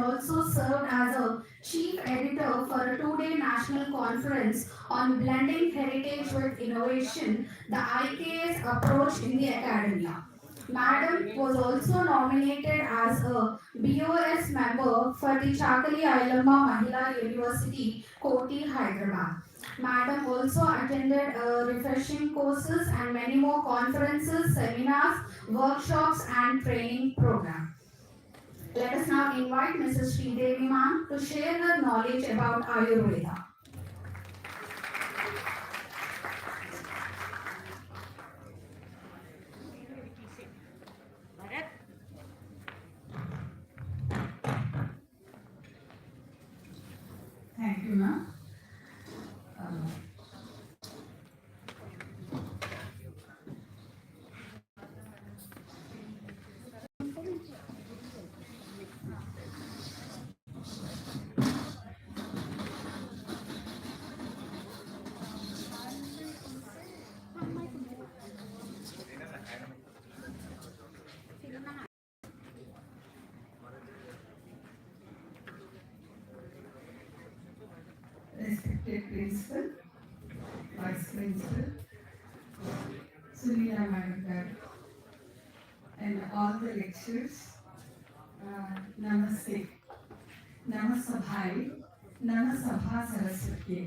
also served as a chief editor for a two-day national conference on blending heritage with innovation, the IKS approach in the academia. Madam was also nominated as a BOS member for the Chakali Ailama Mahila University, Koti, Hyderabad. Madam also attended refreshing courses and many more conferences, seminars, workshops and training programs. Let us now invite Mrs. Sridevi ma'am to share her knowledge about Ayurveda. Thank you, ma'am. Respected Principal, Vice Principal, Sunila Madam, and all the lecturers, Namaste, Namasabhai, Namasabha Saraswati.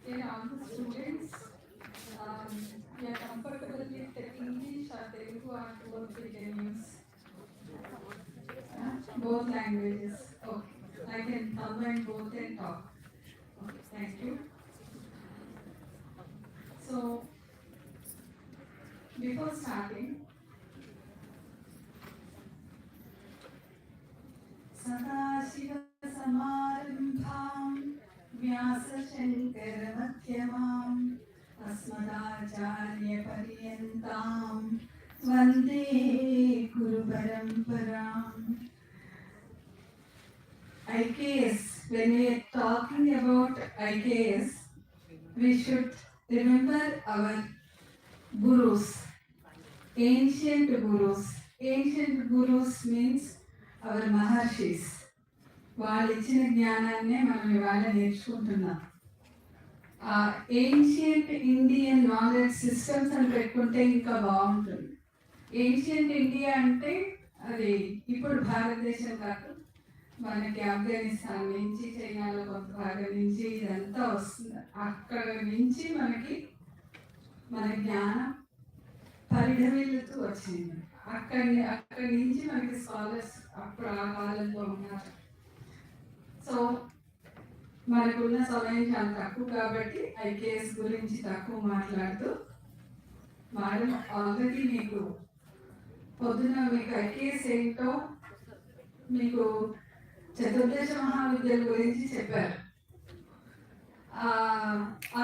And all the students, you are comfortable with English or Telugu or both we can use? Both languages. Okay. I can combine both and talk. Okay, thank you. So, before starting, Sadashiva Samarambham Vyasa Shankara Madhyamam Asmadacharya Paryantam Vande Guru Paramparam. IKS, when we are talking about IKS, we should remember our gurus, ancient gurus. Ancient gurus means our Maharshis. వాళ్ళు ఇచ్చిన జ్ఞానాన్నే మనం ఇవాళ నేర్చుకుంటున్నాం. Ancient Indian knowledge systems అని పెట్టుకుంటే ఇంకా బాగుంటుంది. Ancient India అంటే అది ఇప్పుడు భారతదేశం కాదు, మనకి ఆఫ్ఘనిస్తాన్ నుంచి చైనాలో కొంత భాగం నుంచి ఇదంతా వస్తుంది. అక్కడ నుంచి మన జ్ఞానం పరిఢవిల్లుతూ వచ్చింది. అక్కడి నుంచి మనకి స్కాలర్స్ అప్పుడు ఆ కాలంలో ఉన్నారు. సో మనకున్న సమయం చాలా తక్కువ కాబట్టి ఐకేఎస్ గురించి తక్కువ మాట్లాడుతూ మేడం ఆల్రెడీ మీకు పొద్దున మీకు ఐకేఎస్ ఏంటో మీకు చతుర్దశ మహావిద్యల గురించి చెప్పారు.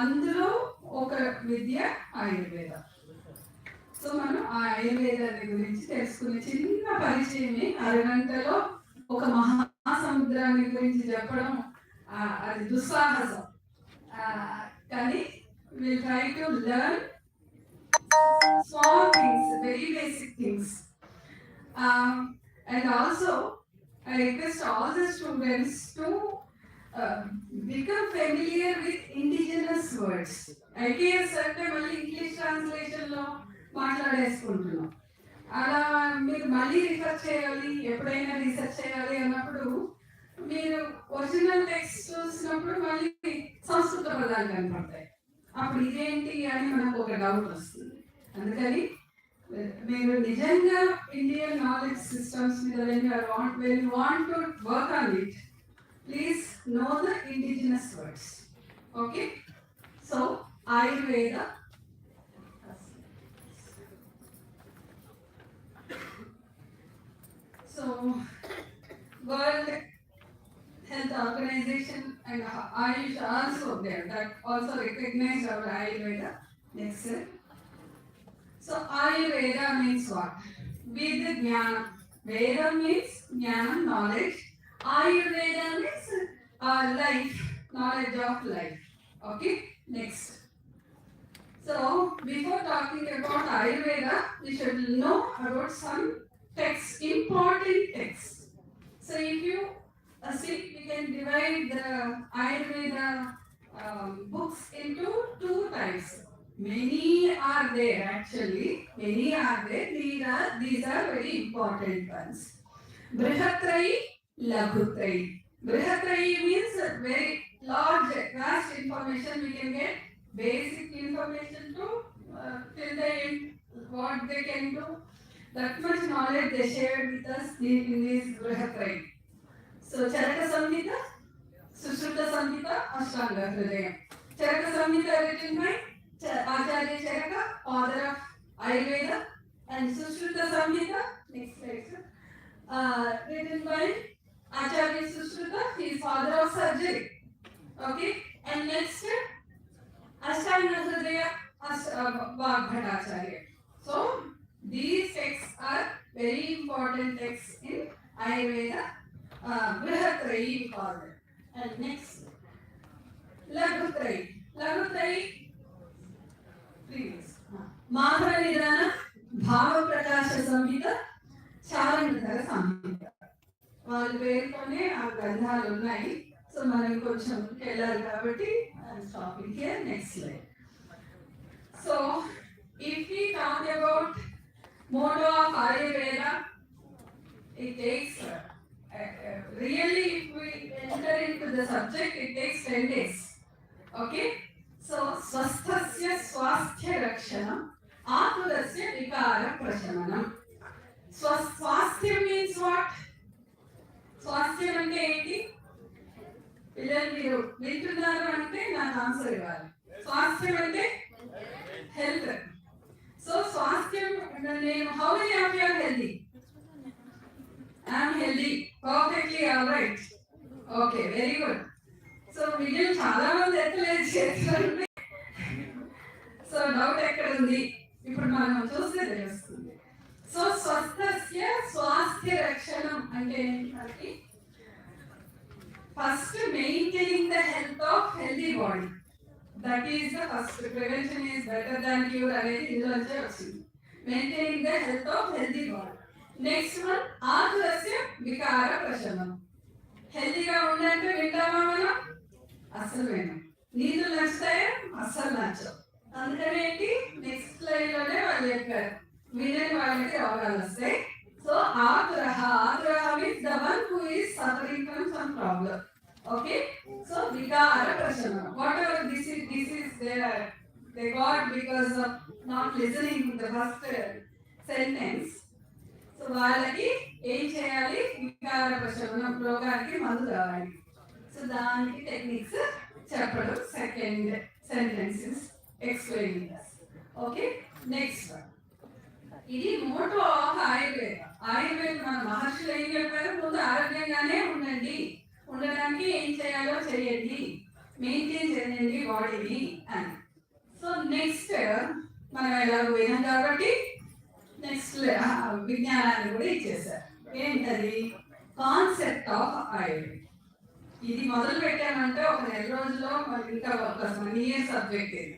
అందులో ఒక విద్య ఆయుర్వేద. సో మనం ఆ ఆయుర్వేదాన్ని గురించి తెలుసుకునే చిన్న పరిచయమే అరగంటలో ఒక మహాసముద్రాన్ని గురించి చెప్పడం అది దుస్సాహసం. కానీ we'll try to learn small things, very basic things. And also I request all the students to become familiar with indigenous words. IKS అంటే మళ్ళీ ఇంగ్లీష్ ట్రాన్స్లేషన్లో మాట్లాడేసుకుంటున్నాం. అలా మీరు మళ్ళీ రిసర్చ్ చేయాలి, ఎప్పుడైనా రీసెర్చ్ చేయాలి అన్నప్పుడు మీరు ఒరిజినల్ టెక్స్ట్ చూసినప్పుడు మళ్ళీ సంస్కృత పదాలు కనపడతాయి. అప్పుడు ఇదేంటి అని మనకు ఒక డౌట్ వస్తుంది. అందుకని మీరు నిజంగా ఇండియన్ నాలెడ్జ్ సిస్టమ్స్ మీద when you want to work on it, please know the indigenous words. Okay? So, Ayurveda. So, World Health Organization and Ayush also there, that also recognize our Ayurveda. Next slide. So Ayurveda means what? Veda Jnana. Veda means Jnana, knowledge. Ayurveda means life, knowledge of life. Okay, next. So before talking about Ayurveda, we should know about some texts, important texts. So if you see, we can divide the Ayurveda books into two types. Many are there actually. Many are there. These are very important ones. Brihatrai, Lagutrai. Brihatrai means very large, vast information we can get. Basic information to till the end, what they can do. That much knowledge they shared with us in this Brihatrai. So Charaka Samhita, Sushruta Samhita, Ashtanga Hridayam. Charaka Samhita written by Acharya Charaka, author of Ayurveda, and Sushruta Samhita, next slide, sir. Written by Acharya Sushruta, he is father of surgery. Okay, and next Ashtanga Hridaya, Bhattacharya. So these texts are very important texts in Ayurveda. Brihatrai we call them. And next, Lagutrai. Lagutrai, previous. Madhava Nidana, Bhava Prakasha Samhita, Charanadhara Samhita. వాళ్ళ పేరుతోనే ఆ గ్రంథాలు ఉన్నాయి. So మనం కొంచెం వెళ్ళాలి కాబట్టి stopping here. Next slide. So if we talk about motto of Ayurveda, it takes really, if we enter into the subject, it takes 10 days. Okay, so swasthasya swasthya rakshanam, aturasya vikara prashamanam. Swasthya means what? స్వాస్థ్యం అంటే ఏంటి? పిల్లలు మీరు వింటున్నారు అంటే నాకు answer ఇవ్వాలి. స్వాస్థ్యం అంటే హెల్త్. సో స్వాస్థ్యం నేను, how many of you are healthy? I am healthy. Perfectly all right. Okay, very good. So వీళ్ళు చాలా మంది ఎత్తలేదు చేస్తున్నారు. సో డౌట్ ఎక్కడ ఉంది? ఇప్పుడు మనం చూస్తే తెలుస్తుంది. సో స్వస్థస్య స్వాస్థ్య రక్షణం అంటే మనకి first maintaining the health of healthy body. That is the first. Prevention is better than cure అనేది ఇందులోంచే వచ్చింది. Maintaining the health of healthy body. Next one ఆతురస్య వికార ప్రశమనం. హెల్తీగా ఉండంటే వింటామా మనం? అస్సలు వినం. నీళ్ళు నచ్చుతాయా? అస్సలు నచ్చవు. అందుకని ఏంటి, నెక్స్ట్ స్లైడ్ లోనే వాళ్ళు చెప్పారు, వినని వాళ్ళకి రోగాలు వస్తాయి. సో ఆతురహ means the one who is suffering from some problem. Okay, so వికార ప్రశమనం. Whatever this is they got because of not listening to the first sentence. So వాళ్ళకి ఏం చేయాలి? వికార ప్రశమనం రోగానికి మందు కావాలి. సో దానికి టెక్నిక్స్ చెప్పడం second sentences explaining thus. Okay, next one. ఇది మోటో ఆఫ్ ఆయుర్వేద. ఆయుర్వేద మన మహర్షులు ఏం చెప్పారు? ముందు ఆరోగ్యంగానే ఉండండి, ఉండడానికి ఏం చేయాలో చేయండి, మెయింటైన్ చేయండి బాడీని అని. సో నెక్స్ట్ మనం ఎలాగో విన్నాం కాబట్టి నెక్స్ట్ విజ్ఞానాన్ని కూడా ఇచ్చేసారు. ఏంటది? Concept of Ayurveda. ఇది మొదలు పెట్టామంటే ఒక నెల రోజుల్లో మనకి ఇంకా ఒక 1 year సబ్జెక్ట్ ఇది.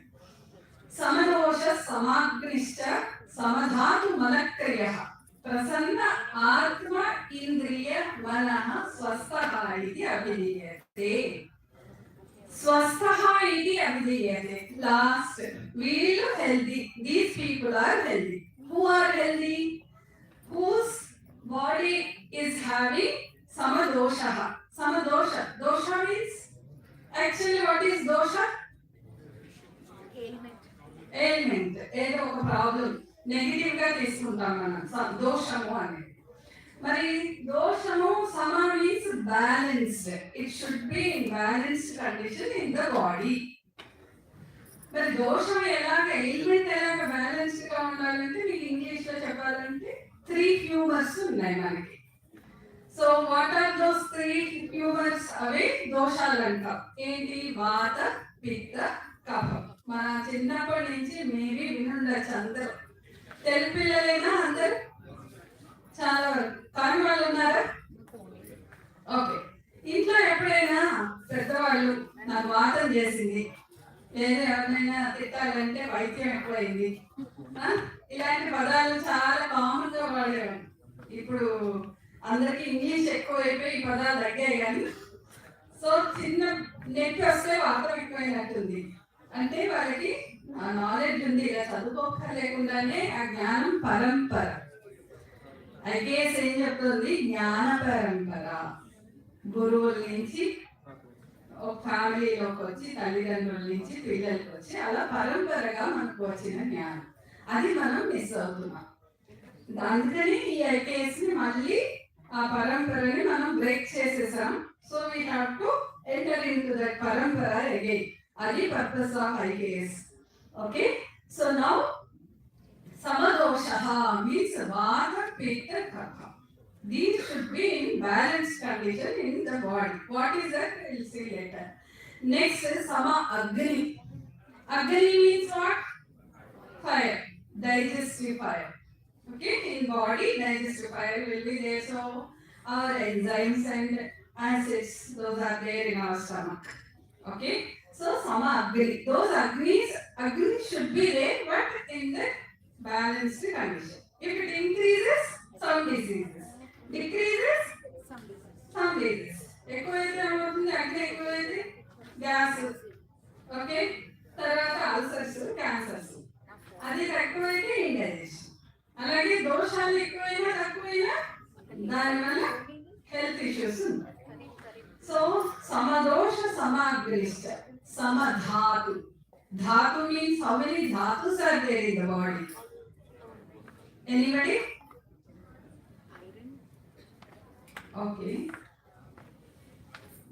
సమదోష సమాగ్నిష్ట సమధాతు మనక్రియ ప్రసన్న ఆత్మ ఇంద్రియ మనః స్వస్థః ఇది అభిధీయతే. స్వస్థః ఇది అభిధీయతే. లాస్ట్, వీళ్ళు healthy. These people are healthy. Who are healthy? Whose body is having సమదోషః. సమదోష, dosha means actually what is dosha? Element, ఏదో ఒక ప్రాబ్లం నెగిటివ్ గా తీసుకుంటాం మనం దోషము అనేది. మరి దోషము సమ means balanced. It should be in balanced condition in the body. మరి దోషం ఎలాగ, ఎలిమెంట్ ఎలాగ బ్యాలెన్స్డ్ గా ఉండాలంటే మీకు ఇంగ్లీష్ లో చెప్పాలంటే 3 హ్యూమర్స్ ఉన్నాయి మనకి. So what are those 3 humours? అవే దోషాలు అంటాం. ఏంటి? వాత, పిత్త, కఫం. మన చిన్నప్పటి నుంచి మేబీ వినుండొచ్చు అందరూ. తెలుగు పిల్లలైనా అందరూ? చాలా వరకు. కానీ వాళ్ళు ఉన్నారా? ఓకే. ఇంట్లో ఎప్పుడైనా పెద్దవాళ్ళు నాకు వాతం చేసింది, ఏదో ఎవరినైనా తిట్టాలంటే వైద్యం ఎక్కువైంది. ఇలాంటి పదాలు చాలా కామన్ గా వాడేవాడు. ఇప్పుడు అందరికి ఇంగ్లీష్ ఎక్కువైపోయి ఈ పదాలు తగ్గాయి కానీ సో చిన్న నెట్ వస్తే వాతం ఎక్కువైనట్టుంది. అంటే వాళ్ళకి ఆ నాలెడ్జ్ ఉంది, ఇలా చదువుకోలేకుండానే ఆ జ్ఞానం పరంపర. ఐకేఎస్ ఏం చెప్తుంది? జ్ఞాన పరంపర. గురువుల నుంచి ఒక ఫ్యామిలీలోకి వచ్చి, తల్లిదండ్రుల నుంచి పిల్లలకి వచ్చి, అలా పరంపరగా మనకు వచ్చిన జ్ఞానం. అది మనం మిస్ అవుతున్నాం. అందుకని ఈ ఐకేఎస్ ని మళ్ళీ ఆ పరంపరని మనం బ్రేక్ చేసేసాం. So we have to enter in to that పరంపర అగైన్. అది purpose of IKS. Okay, so now samadoshaha means vata pitta kapha. These should be in balanced condition in the body. What is that? We'll see later. Next is sama agni. Agni means what? Fire, digestive fire. Okay, in body digestive fire will be there. So our enzymes and acids, those are there in our stomach. Okay, so sama agni. Those agni should be there, but in the balanced condition. If it increases, some diseases. Decreases, some diseases. ఎక్కువైతే ఏమవుతుంది? అగ్ని ఎక్కువైతే gas, okay, తర్వాత ulcers, cancers. అది తక్కువైతే indigestion. అలాగే దోషాలు ఎక్కువైనా తక్కువైనా దానివల్ల హెల్త్ ఇష్యూస్ ఉంటాయి. So సమదోష సమాగ్రిష్ట సమధాతు. Dhatu means how many dhatus are there in the body? Anybody? Okay.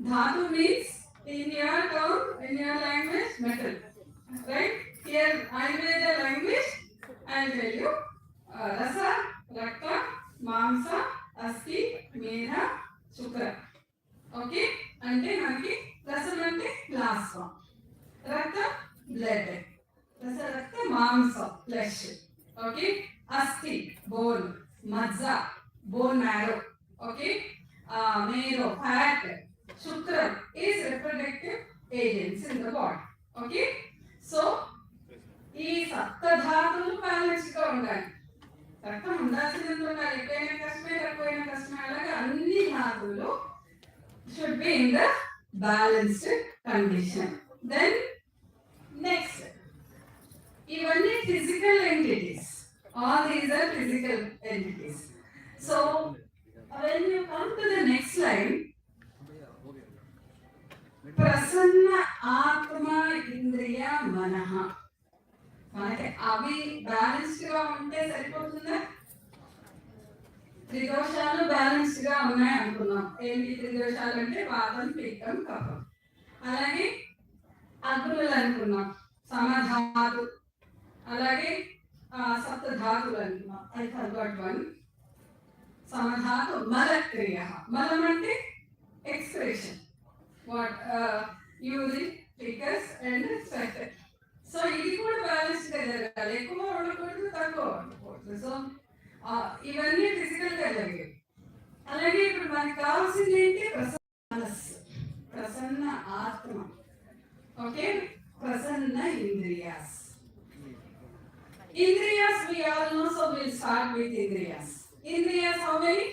Dhatu means in your term, in your language, metal. Right? Here, Ayurveda language, I will tell you. Rasa, Rakta, Mamsa, Asti, Mera, Shukra. Okay? Ante manaki rasam ante last one. Rakta, blood. Rakta, Mamsa, flesh. Okay? Asti, bone. Mazza, bone marrow. Okay? Mero, fat. Shukra is reproductive agents in the body. Okay? So, ఈ సప్తధాతులు balance గా ఉండాలి. రక్తం ఉండాల్సినంత ఉండాలి. ఎక్కువైనా కష్టమే, తక్కువైనా కష్టమే. అలాగే అన్ని ధాతువులు should be in the balanced condition. Then next, ఇవన్నీ physical entities. All these are physical entities. So when you come to the next slide, Prasanna ఆత్మ ఇంద్రియ మనః. మనకి అవి బ్యాలెన్స్డ్ గా ఉంటే సరిపోతుందా? త్రిదోషాలు బ్యాలెన్స్డ్ గా ఉన్నాయి అనుకున్నాం. ఏంటి త్రిదోషాలు అంటే? వాతం, పిత్తం, కఫం. అలాగే అగ్నులు అనుకున్నాం, సమధాతు. అలాగే సప్తధాతులు అనుకున్నాం. I forgot one. సమధాతు మలక్రియ. మలం అంటే expression, what urine, faeces and sweat. So ఇది కూడా బ్యాలెన్స్ గా జరగాలి. ఎక్కువ ఉండకూడదు, తక్కువ ఉండకూడదు. సో ఇవన్నీ ఫిజికల్ గా జరిగాయి. అలాగే ఇప్పుడు మనకి కావాల్సింది ఏంటి? ప్రసన్న మనస్సు, ప్రసన్న ఆత్మ. ఓకే, ప్రసన్న ఇంద్రియాస్. Indriyas we all know, so we'll start with Indriyas. Indriyas how many?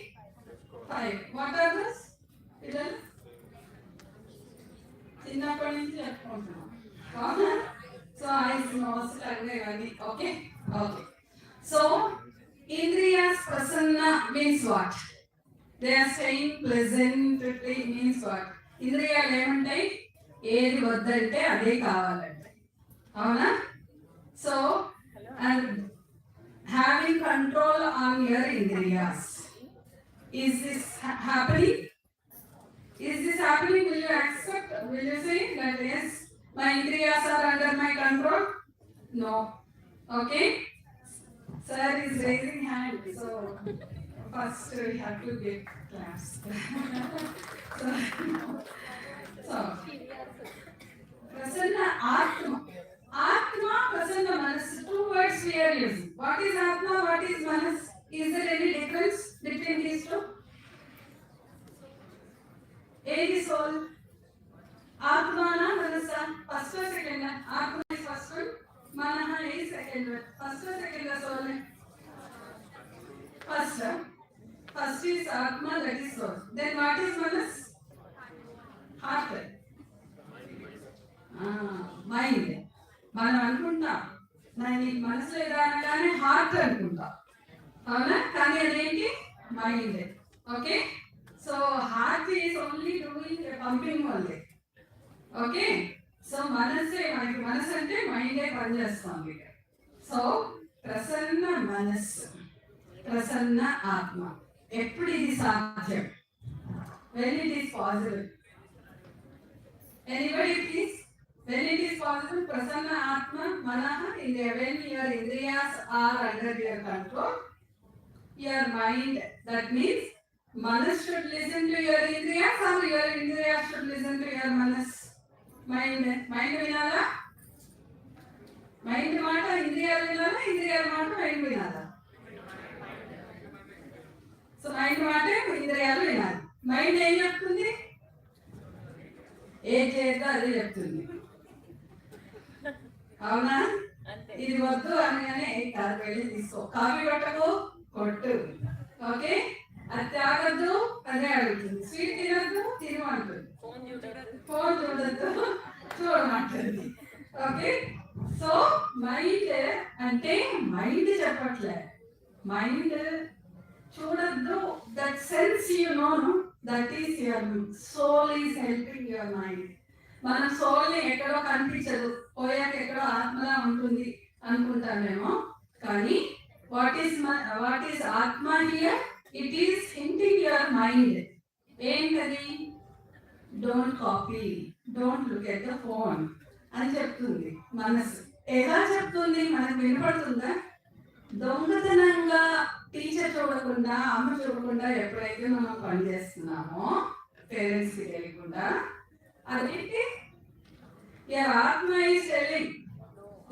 5. What are those? పిల్లలు చిన్నప్పటి నుంచి చెప్పుకుంటున్నాం. అవునా? సో ఐస్, నోస్, టంగ్ ఇవన్నీ. Okay, okay. So Indriyas prasanna means what? They are saying pleasantly means what? ఇంద్రియాలు ఏమంటాయి? ఏది వద్దంటే అదే కావాలంటే. అవునా? So and having control on your indriyas. Is this happening? Is this happening? Will you accept? Will you say that yes, my indriyas are under my control? No. Okay? Sir is raising hand. So first we have to give claps. so prasanna atma. Atma, prasanna manas. Two words we are using. What is atma? What is manas? Is there any difference between these two? A is soul. ఆత్మానా మనసా? First second? ఆత్మ is first one, మనహ is second one. First second soul? First is atma, that is soul. Then what is manas? Heart. Mind. మనం అనుకుంటాం నీకు మనసు లేదా అనగానే హార్ట్ అనుకుంటా, అవునా? కానీ అదేంటి? Mind. Okay, so heart is only doing pumping only. Okay, so మనసే, మనకి మనసు అంటే మైండే పనిచేస్తుంది. సో ప్రసన్న మనస్సు, ప్రసన్న ఆత్మ. ఎప్పుడు ఇది సాధ్యం? when it is possible. Anybody please? When it is possible, prasanna atma manaha, in the when your indriyas are under your control, your mind, that means manas should listen to your indriyas or your indriyas should listen to your manas? Mind vinala? Mind maata indriyalu vinala, indriyalu maata mind vinala? So mind maate indriyalu vinala. Mind ఏం చెప్తుంది? ఏ చేద్దా అదే చెప్తుంది, అవునా? ఇది వద్దు అనగానే కాదు, వెళ్ళి తీసుకో. కాఫీ పట్టకు, కొట్టు. ఓకే, అది తాగద్దు, అదే అడుగుతుంది. స్వీట్ తినద్దు, తినమంటుంది. ఫోన్ చూడద్దు, చూడమంటుంది. ఓకే, సో మైండ్ అంటే మైండ్ చెప్పట్లే, మైండ్ చూడద్దు. That sense you know, that is your soul is helping your mind. మన సోల్ని ఎక్కడో కనిపించదు, పోయాక ఎక్కడో ఆత్మలా ఉంటుంది అనుకుంటామేమో, కానీ వాట్ ఈస్ ఆత్మ here? It is hinting your mind. ఏంటది? Don't copy, don't look at the phone అని చెప్తుంది మనసు. ఎలా చెప్తుంది? మనకు వినపడుతుందా? దొంగతనంగా టీచర్ చూడకుండా, అమ్మ చూడకుండా ఎప్పుడైతే మనం పని చేస్తున్నామో పేరెంట్స్కి తెలియకుండా, అదేంటి? యువర్ ఆత్మ is telling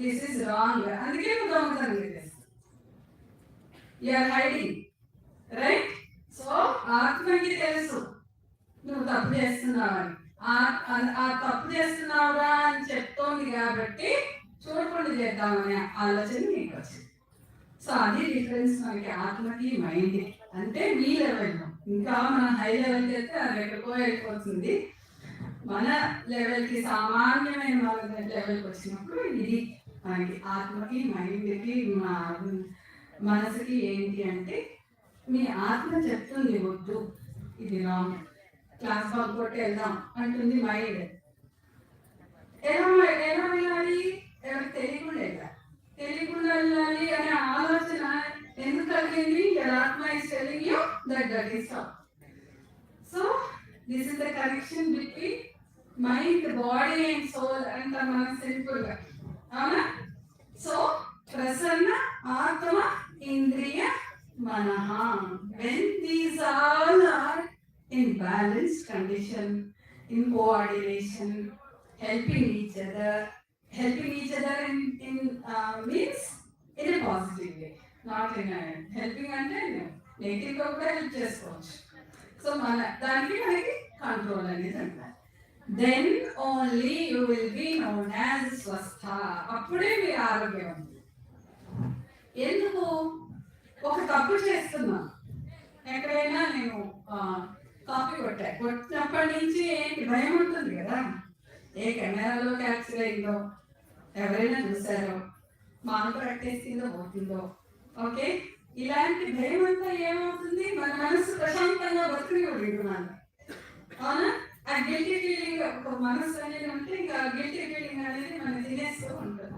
this is wrong, అందుకే నువ్వు దొంగతనం చేస్తావు. You're hiding, right? సో ఆత్మకి తెలుసు నువ్వు తప్పు చేస్తున్నావని. ఆ తప్పు చేస్తున్నావురా అని చెప్తోంది కాబట్టి చూడకుండా చేద్దామనే ఆలోచన నీకు వచ్చింది. సో అది డిఫరెన్స్ మనకి ఆత్మకి మైండ్కి. అంటే మీ లెవెల్లో, ఇంకా మనం హై లెవెల్కి వెళ్తే అది ఎక్కడికో వెళ్ళిపోతుంది. మన లెవెల్కి, సామాన్యమైన మన లెవెల్కి వచ్చినప్పుడు ఇది మనకి ఆత్మకి మైండ్కి మనసుకి ఏంటి అంటే, మీ ఆత్మ చెప్తుంది వద్దు, ఇది రాంగ్, క్లాస్ బంక్ కొట్టి వెళ్దాం అంటుంది మైండ్. ఎలా వెళ్ళాలి? ఎవరికి తెలియకుండా వెళ్ళాలి అనే ఆలోచన ఎందుకు కలిగింది? ఆత్మ is telling you that is wrong. So this is the connection between mind, body and soul అంట మనం సింపుల్ గా, అవునా? సో ప్రసన్న ఆత్మ, ఇంద్రియ, మనః, when these all are in balanced condition, in coordination, helping each other in means in a positive way, not in a helping అంటే negative గా కూడా హెల్ప్ చేసుకోవచ్చు. సో మన దానికి మనకి కంట్రోల్ అనేది అంటారు. Then only you will be known as స్వస్థ. అప్పుడే మీ ఆరోగ్యం ఉంది. ఎందుకు? ఒక తప్పు చేస్తున్నా, ఎక్కడైనా నేను కాఫీ కొట్టినప్పటి నుంచి ఏంటి భయం ఉంటుంది కదా, ఏ కెమెరాలో క్యాప్చర్ అయిందో, ఎవరైనా చూసారో, మాకు పట్టేసిందో పోతుందో. ఓకే, ఇలాంటి భయం అంతా ఏమవుతుంది? మన మనసు ప్రశాంతంగా బతుకుని, అవునా? ఆ గిల్టీ ఫీలింగ్, ఒక మనసు అనేది ఉంటే ఇంకా గిల్టీ ఫీలింగ్ అనేది మనం తినేస్తూ ఉంటుంది.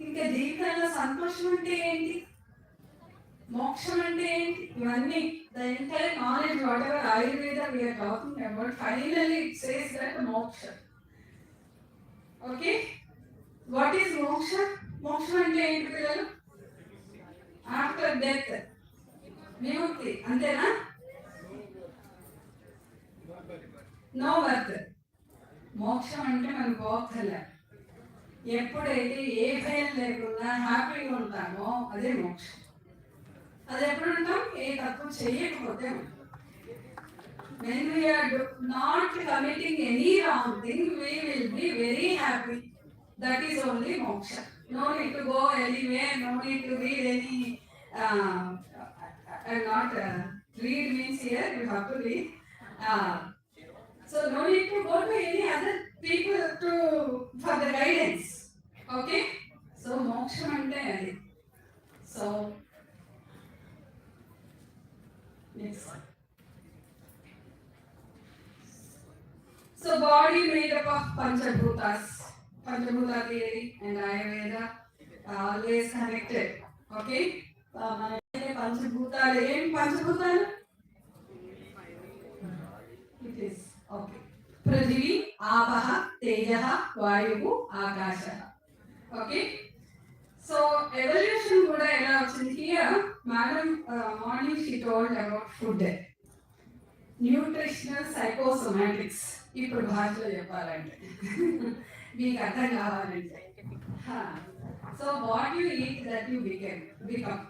ఇంకా జీవితంలో సంతోషం అంటే ఏంటి? మోక్షం అంటే ఏంటి? ఇవన్నీ the entire knowledge, what ever Ayurveda we are talking about, finally it says that moksha. Okay, what is moksha? మోక్షం అంటే ఏంటి పిల్లలు? ఆఫ్టర్ డెత్ విముక్తి, అంతేనా? No birth. మోక్షం అంటే మనకు పోక్కర్లే, ఎప్పుడైతే ఏ భయం లేకుండా హ్యాపీగా ఉంటామో అదే మోక్షం. అది ఎప్పుడు ఉంటాం? ఏ తప్పు చేయకపోతే. when we are not committing any wrong thing, we will be very happy. That is only moksha. No need to go anywhere, no need to read any. I'm not read means here you have to read. Uh, so no need to go to any other people to for the guidance. Okay? So moksha ante adi. So next. So body made up of Panchabhutas. Panchabhuta theory and Ayurveda are always connected. Okay? Panchabhutalu. Em Panchabhutalu? It is. Okay. Prithvi, Apaha, Tejaha, Vayuhu, Akashaha. Okay? So evolution kuda ela vachindi here. Madam morning she told about food. Nutritional psychosomatics ఇప్పుడు భాషలో చెప్పాలంటే మీకు అర్థం కావాలంటే so what you eat that you become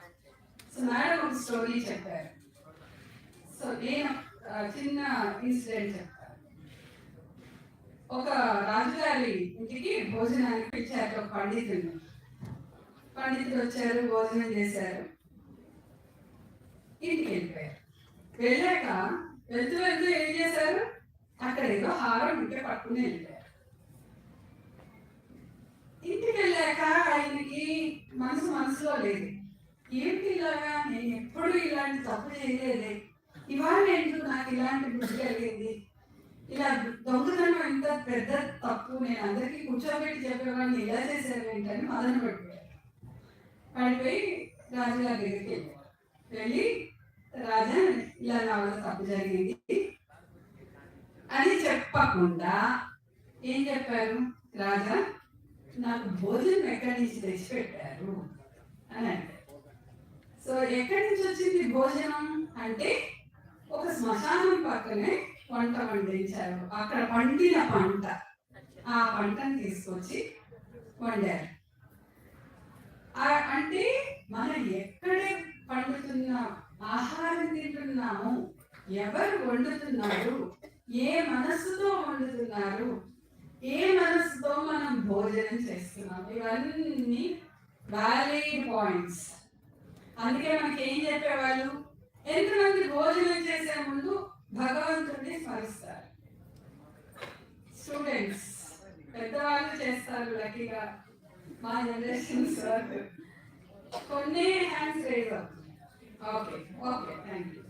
so madam ఒక story చెప్పారు. So నేను చిన్న ఇన్సిడెంట్ చెప్తాను. ఒక రాజుగారి ఇంటికి భోజనానికి పిలిచారు ఒక పండితుడు వచ్చారు, భోజనం చేశారు, ఇంటికి వెళ్ళిపోయారు. వెళ్ళాక వెళ్తూ ఏం చేశారు, అక్కడ ఏదో హారం ఉంటే పట్టుకుని వెళ్ళారు. ఇంటికి వెళ్ళాక ఆయనకి మనసులో లేదు, ఏంటి ఇలాగా, నేను ఎప్పుడు ఇలాంటి తప్పు చేయలేదే, ఇవాళ ఎందుకు నాకు ఇలాంటి బుద్ధి కలిగింది, ఇలా దొంగతనం ఎంత పెద్ద తప్పు, నేను అందరికీ కూర్చోబెట్టి చెప్పేవాడిని ఇలా చేశారు ఏంటని మదన పడిపోయి రాజుగారి దగ్గరికి వెళ్ళారు. వెళ్ళి రాజా ఇలా నా వల్ల తప్పు జరిగింది అని చెప్పకుండా ఏం చెప్పారు, రాజా నాకు భోజనం ఎక్కడి నుంచి తెచ్చిపెట్టారు అని అంటే. సో ఎక్కడి నుంచి వచ్చింది భోజనం అంటే, ఒక శ్మశానం పక్కనే వంట వండించారు, అక్కడ పండిన పంట, ఆ పంటను తీసుకొచ్చి వండారు. అంటే మనం ఎక్కడే పండుతున్న ఆహారం తింటున్నాము, ఎవరు వండుతున్నారు, ఏ మనస్సుతో వండుతున్నారు, ఏ మనస్సుతో మనం భోజనం చేస్తున్నాం, ఇవన్నీ వ్యాలిడ్ పాయింట్స్. అందుకే మనకి ఏం చెప్పేవాళ్ళు, ఎంతమంది భోజనం చేసే ముందు భగవంతుడిని స్మరిస్తారు. స్టూడెంట్స్ పెద్దవాళ్ళు చేస్తారు లక్కీగా, మా జనరేషన్ సార్ కొన్ని హ్యాండ్స్ రేజ్ అవుతుంది. Okay okay thank you.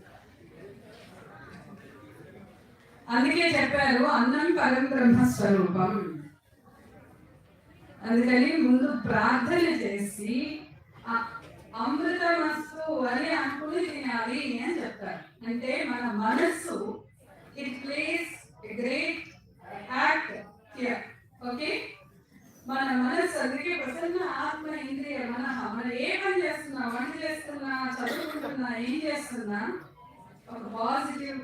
అందుకే చెప్పారు అన్నం పరం బ్రహ్మస్వరూపం. అందుకని ముందు ప్రార్థన చేసి అమృతమస్తు అని అనుకుని తినాలి అని చెప్తారు. అంటే మన మనస్సు it place a great act here. Okay, మన మనస్సు అందుకే ప్రసన్న ఆత్మ ఇంద్రియ మనః. మనం ఏ పని చేస్తున్నా, వంట చేస్తున్నా, చదువుకుంటున్నా, ఏం చేస్తున్నా ఒక పాజిటివ్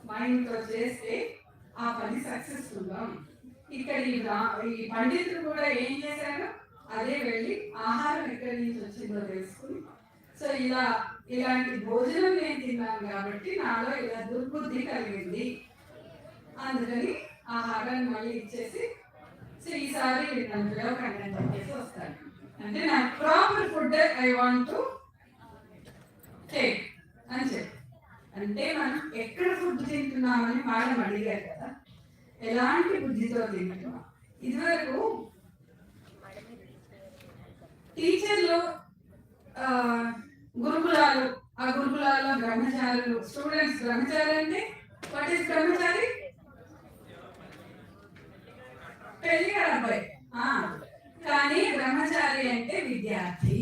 మైండ్ తో చేస్తే ఆ పని సక్సెస్ఫుల్ గా. ఇక్కడ ఈ పండితులు కూడా ఏం చేశారు, అదే వెళ్ళి ఆహారం ఎక్కడి నుంచి వచ్చిందో తెలుసుకుని, సో ఇలాంటి భోజనం నేను తిన్నాను కాబట్టి నాలో ఇలా దుర్బుద్ధి కలిగింది, అందుకని ఆహారాన్ని మళ్ళీ ఇచ్చేసి సో ఈసారి నన్ను పిలవకండి అని చెప్పేసి వస్తాను. అంటే నాకు proper food I want to take అని చెప్పి. అంటే మనం ఎక్కడ ఫుడ్ తింటున్నామని మేడం అడిగారు కదా, ఎలాంటి బుద్ధితో తింటున్నాం. ఇదివరకు టీచర్లు గురుకులాలు, ఆ గురుకులాల్లో బ్రహ్మచారులు, స్టూడెంట్స్. బ్రహ్మచారి అంటే వాట్ ఈస్ బ్రహ్మచారి? పెళ్లి కదా అబ్బాయి. కానీ బ్రహ్మచారి అంటే విద్యార్థి.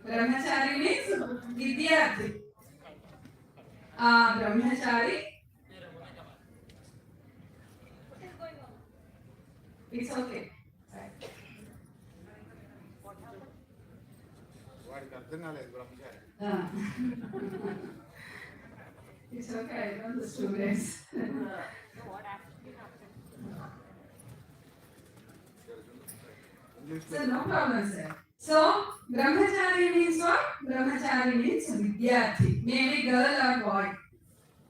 బ్రహ్మచారి మీన్స్ విద్యార్థి. ఆ బ్రహ్మచారి ఇట్స్ ఓకే. వాడికి అర్థం కాలేదు బ్రహ్మచారి. It's okay, I know the students. So no problem, sir. So brahmachari means what? Brahmachari means vidyarthi, maybe girl or boy.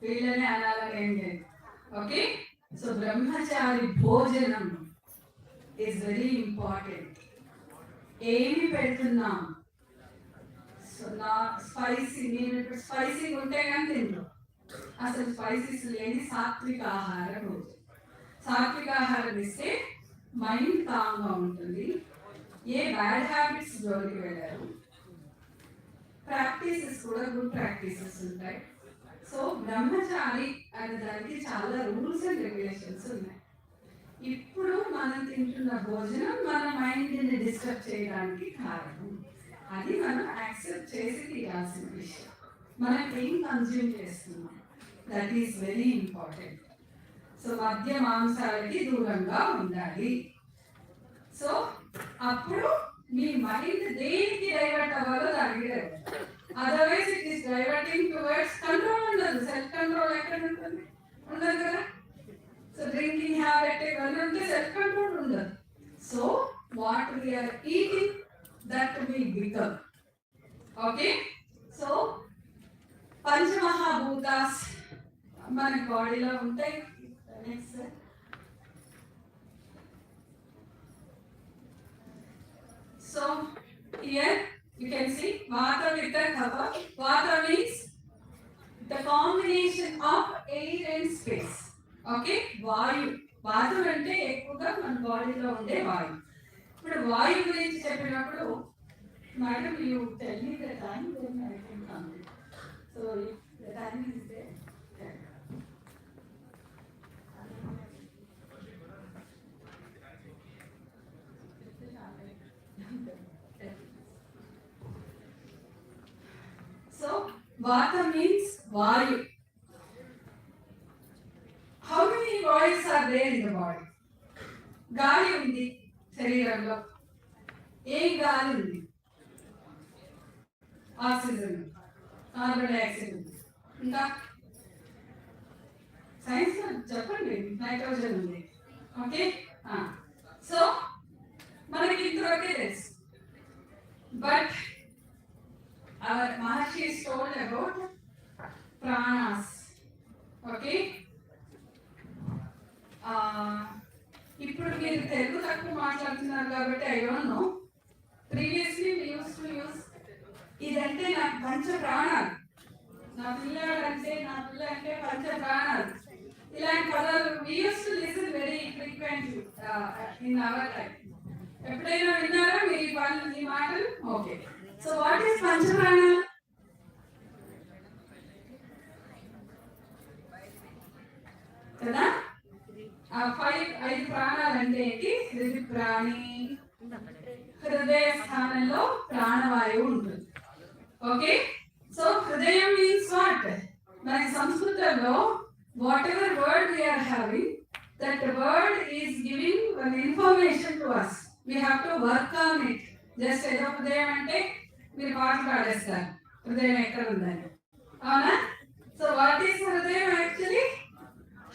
వీళ్ళని అనాలని ఏం లేదు. ఓకే, సో బ్రహ్మచారి భోజనం ఈజ్ వెరీ ఇంపార్టెంట్. ఏమి పెడుతున్నాం? సో నా స్పైసీ, నేను ఇప్పుడు స్పైసీ ఉంటే కానీ తింటాం. అసలు స్పైసీస్ లేని సాత్విక ఆహారం రోజు. సాత్విక ఆహారం ఇస్తే మైండ్ కామ్గా ఉంటుంది, ఏ బ్యాడ్ హ్యాబిట్స్ జోలికి వెళ్ళారు, ప్రాక్టీసెస్ కూడా గుడ్ ప్రాక్టీసెస్ ఉంటాయి. సో బ్రహ్మచారి అనే దానికి చాలా రూల్స్ అండ్ రెగ్యులేషన్స్ ఉన్నాయి. ఇప్పుడు మనం తింటున్న భోజనం మన మైండ్ని డిస్టర్బ్ చేయడానికి కారణం. అది మనం యాక్సెప్ట్ చేసి తీరాల్సిన విషయం. మనం ఏం కన్జ్యూమ్ చేస్తున్నాం, that is very important. So మద్య మాంసాలకి దూరంగా ఉండాలి. సో అప్పుడు మీ మైండ్ దేనికి డైవర్ట్ అవ్వాలో దానికి divert. Otherwise it is diverting towards control ఉండదు. సెల్ఫ్ కంట్రోల్ ఎక్కడ ఉంటుంది? ఉండదు కదా. సో డ్రింకింగ్ హ్యాబిట్ ఇవన్నీ ఉంటే సెల్ఫ్ కంట్రోల్ ఉండదు. So what we are eating that we become. Okay, so పంచమహాభూతాస్ మన బాడీలో ఉంటాయి. Next so here you can see vata pitta kapha. Vata means the combination of air and space. Okay, vayu. Vata అంటే ఎక్కువగా మన బాడీలో ఉండే వాయు. ఇప్పుడు వాయు గురించి చెప్పినప్పుడు madam you tell me the time then I can complete. So the time is there. So vata means vayu. How many values are there in the body? గాలి ఉంది శరీరంలో. ఏ గాలి ఉంది? ఆక్సిజన్, కార్బన్ డైఆక్సైడ్ ఉంది. ఇంకా సైన్స్ చెప్పండి. Nitrogen ఉంది. Okay, so మనకి ఇంతవరకే తెలుసు. But our Maharshi is told about pranas. Okay, ఇప్పుడు మీరు తెలుగు తక్కువ మాట్లాడుతున్నారు కాబట్టి I don't know. Previously we use to use ఇదంటే నాకు పంచ ప్రాణాలు, నా పిల్లాడంటే, నా పిల్ల అంటే పంచ ప్రాణాలు, ఇలాంటి పదాలు we use to listen very frequently in our life. ఎప్పుడైనా విన్నారా మీరు ఈ మాటలు? ఓకే, సో వాట్ ఈస్ పంచప్రాణాలు? కదా, ఐదు ప్రాణాలు అంటే ఏంటి? హృది ప్రాణి, హృదయ స్థానంలో ప్రాణవాయువు ఉంటుంది. ఓకే, సో హృదయం మీన్స్ వాట్? మనకి సంస్కృతంలో whatever word we are having, that word is giving one information to us. We have to work on it. Just ఏదో హృదయం అంటే మీరు పాటలు పాడేస్తారు, హృదయం ఎక్కడ ఉందని, అవునా? సో వాట్ ఈస్ హృదయం యాక్చువల్లీ?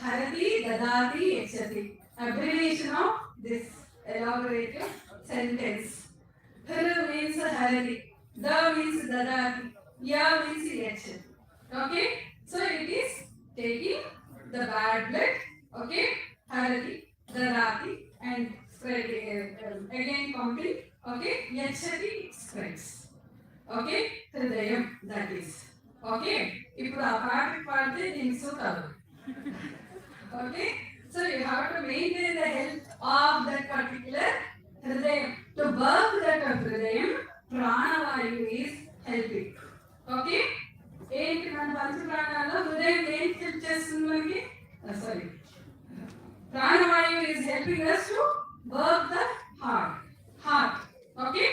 హరతి దదాతి యచ్చతి. Abbreviation of this elaborative sentence. హృ మీన్స్ హరతి, ద మీన్స్ దదాతి, యా మీన్స్ యచ్చతి. Okay, so it is taking the bad blood. Okay, హరతి దదాతి and spreading again pumping. Okay, yachati spreads. Okay, hridayam, that is. Okay, ఇప్పుడు ఆ పాట పాడితే దీనికి సూతాలు. Okay, so you have to maintain the health of that particular hridayam. To work that hridayam, pranavayu is helping. Okay, ఏంటి మన పంచ ప్రాణాల్లో హృదయం ఏంటి హెల్ప్ చేస్తుంది మనకి? Sorry, pranavayu is helping us to work the heart. Okay,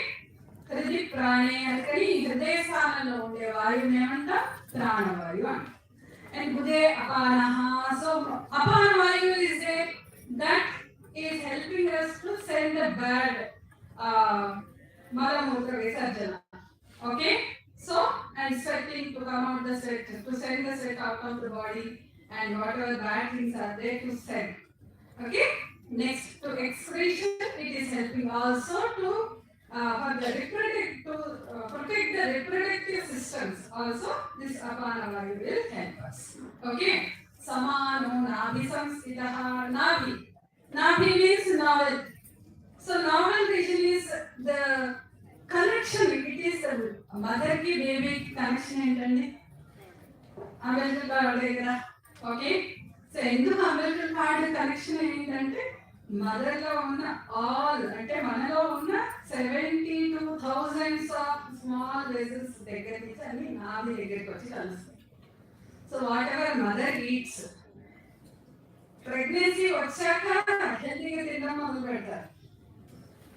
హృది ప్రాణే అందుకని హృదయ స్థానంలో ఉండే వాయువుని ఏమంటాం? ప్రాణవాయువు అంట. అండ్ బుధే అపానః. సో అపాన వాయువు is there, that is helping us to send the bad malamutra visarjana. Okay, so and sweating to come out the sweat, to send the sweat out of the body, and whatever bad things are there to send. Okay, next to excretion, it is helping also to for the protect the reproductive systems. also this apana vayu will help us. Okay, samano nabi samstitah. Nabi means novel. So novel region is the connection. It is the mother ki baby connection ఏంటండి అంబేద్కర్ గారు దగ్గర. Okay, so ఎందుకు అంబేద్కర్ గారి connection ఏంటంటే mother లో ఉన్న all అంటే మనలో ఉన్న 72,000 ఆఫ్ స్మాల్ వెజల్స్ దగ్గర నుంచి అన్ని నాభి దగ్గరికి వచ్చి కలుస్తాయి. So what ever mother eats, pregnancy వచ్చాక హెల్తీగా తినడం మొదలు పెడతారు,